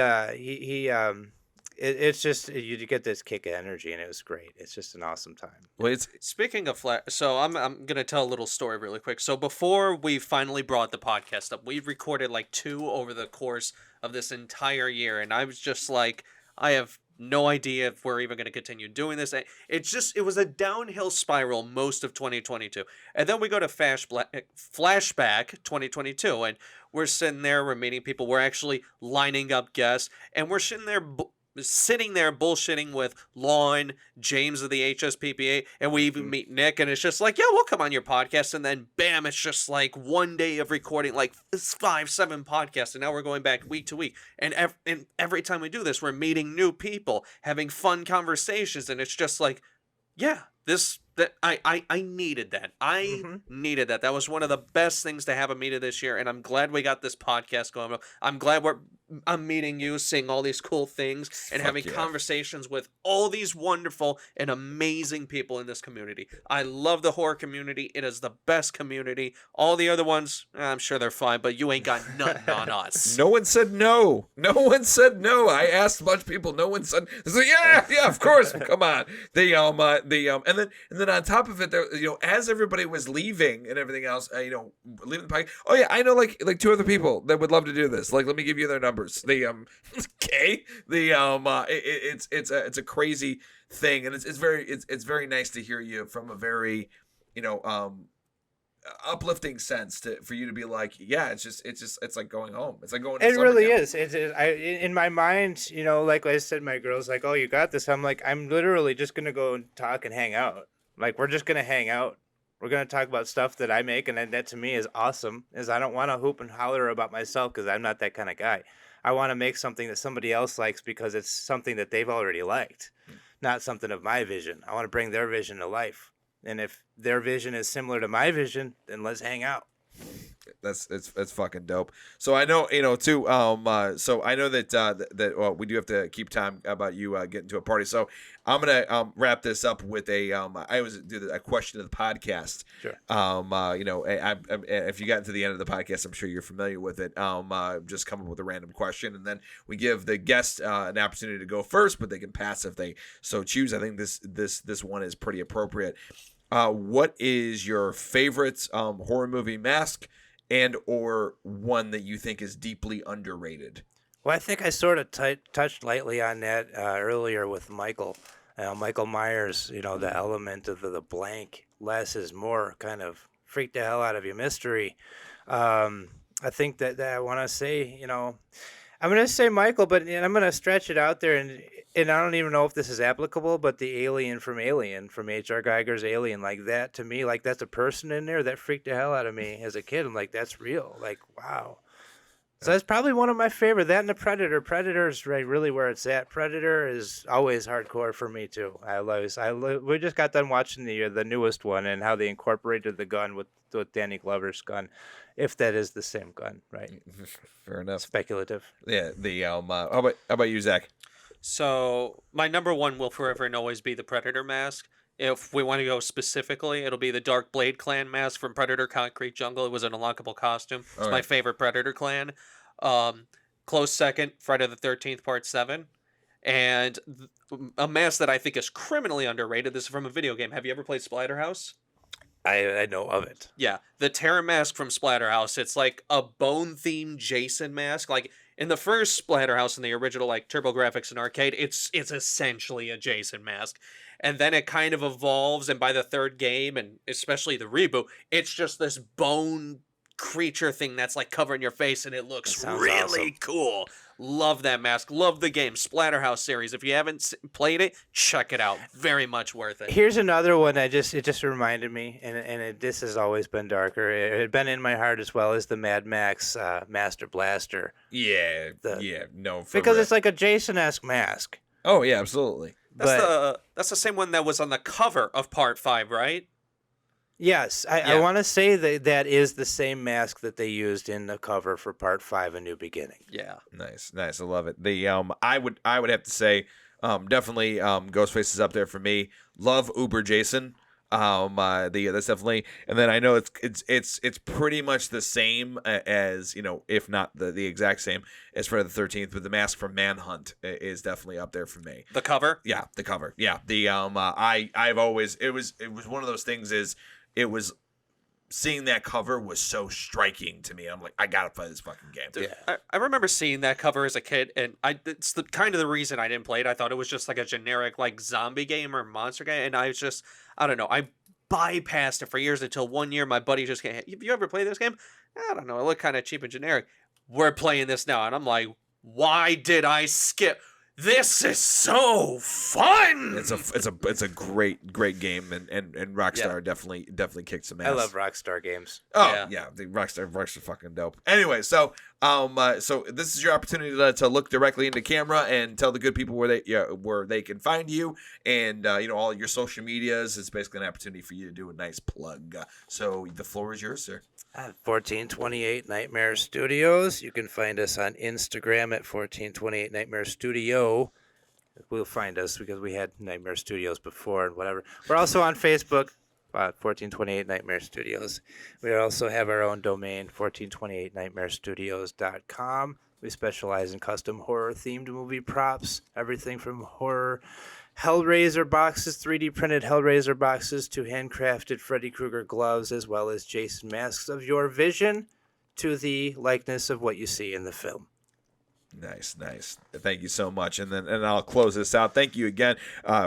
it's just you get this kick of energy, and it was great. It's just an awesome time. Well, speaking of so I'm gonna tell a little story really quick. So before we finally brought the podcast up, we've recorded like 2 over the course of this entire year, and I was just like, I have no idea if we're even going to continue doing this. It was a downhill spiral most of 2022. And then we go to Flashback 2022, and we're sitting there, we're meeting people, we're actually lining up guests, and we're sitting there sitting there bullshitting with Lon, James of the HSPPA, and we even meet Nick, and it's just like, yeah, we'll come on your podcast, and then bam, it's just like one day of recording like 5-7 podcasts, and now we're going back week to week, and every time we do this, we're meeting new people, having fun conversations, and it's just like, yeah, I needed that. I needed that. That was one of the best things to have a meeting this year, and I'm glad we got this podcast going. I'm glad I'm meeting you, seeing all these cool things, and having conversations with all these wonderful and amazing people in this community. I love the horror community. It is the best community. All the other ones, I'm sure they're fine, but you ain't got nothing on us. No one said no. No one said no. I asked a bunch of people. No one said, yeah, of course. Come on. And then on top of it, there, as everybody was leaving and everything else, leaving the podcast. Oh yeah, I know like 2 other people that would love to do this. Like, let me give you their numbers. Okay. It's a crazy thing, and it's very nice to hear you from a very, uplifting sense for you to be like, yeah, it's like going home. It's like going to It summer really camp. is. In my mind, like I said, my girl's like, oh, you got this. I'm like, I'm literally just going to go and talk and hang out. Like, we're just going to hang out. We're going to talk about stuff that I make, and that to me is awesome, is I don't want to hoop and holler about myself because I'm not that kind of guy. I want to make something that somebody else likes because it's something that they've already liked, not something of my vision. I want to bring their vision to life. And if their vision is similar to my vision, then let's hang out. It's fucking dope. So I know, too. So I know that we do have to keep time about you getting to a party. So I'm gonna wrap this up with I always do a question of the podcast. Sure. If you got to the end of the podcast, I'm sure you're familiar with it. Just come up with a random question, and then we give the guest an opportunity to go first, but they can pass if they so choose. I think this one is pretty appropriate. What is your favorite horror movie mask, and or one that you think is deeply underrated? Well, I think I sort of touched lightly on that earlier with Michael. Michael Myers, the element of the blank, less is more, kind of freaked the hell out of you mystery. I think that I want to say, I'm going to say Michael, but I'm going to stretch it out there, and I don't even know if this is applicable, but the alien from H.R. Geiger's Alien, like that, to me, like that's a person in there that freaked the hell out of me as a kid. I'm like, that's real. Like, wow. So that's probably one of my favorite. That and the Predator. Predator is really where it's at. Predator is always hardcore for me too. We just got done watching the newest one and how they incorporated the gun with Danny Glover's gun, if that is the same gun, right? Fair enough. Speculative. Yeah. How about you, Zach? So my number one will forever and always be the Predator mask. If we want to go specifically, it'll be the Dark Blade Clan mask from Predator Concrete Jungle. It was an unlockable costume. It's my favorite Predator clan. Close second, Friday the 13th, Part 7. And a mask that I think is criminally underrated. This is from a video game. Have you ever played Splatterhouse? I know of it. Yeah. The Terror mask from Splatterhouse. It's like a bone-themed Jason mask. Like, in the first Splatterhouse in the original, like, TurboGrafx and arcade, it's essentially a Jason mask. And then it kind of evolves, and by the third game, and especially the reboot, it's just this bone creature thing that's like covering your face, and it looks really awesome. Cool. Love that mask. Love the game. Splatterhouse series. If you haven't played it, check it out. Very much worth it. Here's another one it just reminded me, and this has always been darker. It had been in my heart as well as the Mad Max Master Blaster. Yeah. Because it's like a Jason-esque mask. Oh yeah, absolutely. That's the same one that was on the cover of Part 5, right? Yes, I want to say that is the same mask that they used in the cover for Part 5, A New Beginning. Yeah. Nice. I love it. I would have to say, definitely, Ghostface is up there for me. Love Uber Jason. That's definitely, and then I know it's pretty much the same as, if not the exact same as Friday the 13th, but the mask from Manhunt is definitely up there for me. The cover? Yeah, the cover. Yeah. I've always, it was one of those things it was seeing that cover was so striking to me. I'm like, I gotta play this fucking game. Dude, yeah. I remember seeing that cover as a kid, and it's the kind of the reason I didn't play it. I thought it was just like a generic like zombie game or monster game, and I don't know. I bypassed it for years until one year my buddy just came, have you ever played this game? I don't know. It looked kind of cheap and generic. We're playing this now, and I'm like, why did I skip? this is so fun. It's a great game, and Rockstar definitely kicked some ass. I love Rockstar games. Oh yeah, the Rockstar fucking dope. Anyway, so this is your opportunity to look directly into camera and tell the good people where they can find you, and all your social medias. It's basically an opportunity for you to do a nice plug. So the floor is yours, sir. At 1428 Nightmare Studios. You can find us on Instagram at 1428 Nightmare Studio. We'll find us because we had Nightmare Studios before and whatever. We're also on Facebook, 1428 Nightmare Studios. We also have our own domain, 1428nightmarestudios.com. We specialize in custom horror-themed movie props, everything from horror Hellraiser boxes, 3D printed Hellraiser boxes, to handcrafted Freddy Krueger gloves, as well as Jason masks of your vision to the likeness of what you see in the film. Nice. Thank you so much. And I'll close this out. Thank you again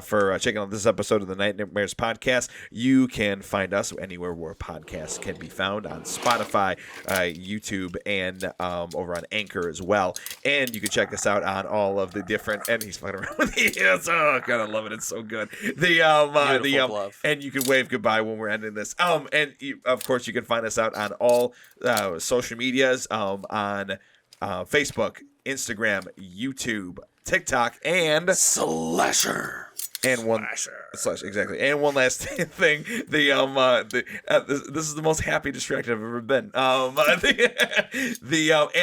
for checking out this episode of the Nightmares Podcast. You can find us anywhere where podcasts can be found, on Spotify, YouTube, and over on Anchor as well. And you can check us out on all of the different. And he's fucking around with the ears. Oh god, I love it. It's so good. And you can wave goodbye when we're ending this. Of course you can find us out on all social medias, on Facebook, Instagram, YouTube, TikTok, and Slasher. And one slash exactly. And one last thing, this is the most happy distracted I've ever been. And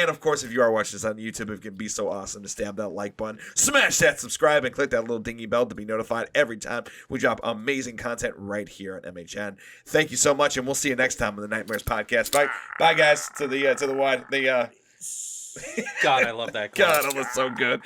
of course, if you are watching this on YouTube, it can be so awesome to stab that like button, smash that subscribe, and click that little dingy bell to be notified every time we drop amazing content right here on MHN. Thank you so much, and we'll see you next time on the Nightmares Podcast. Bye guys. To the wide. God, I love that. God, it was so good.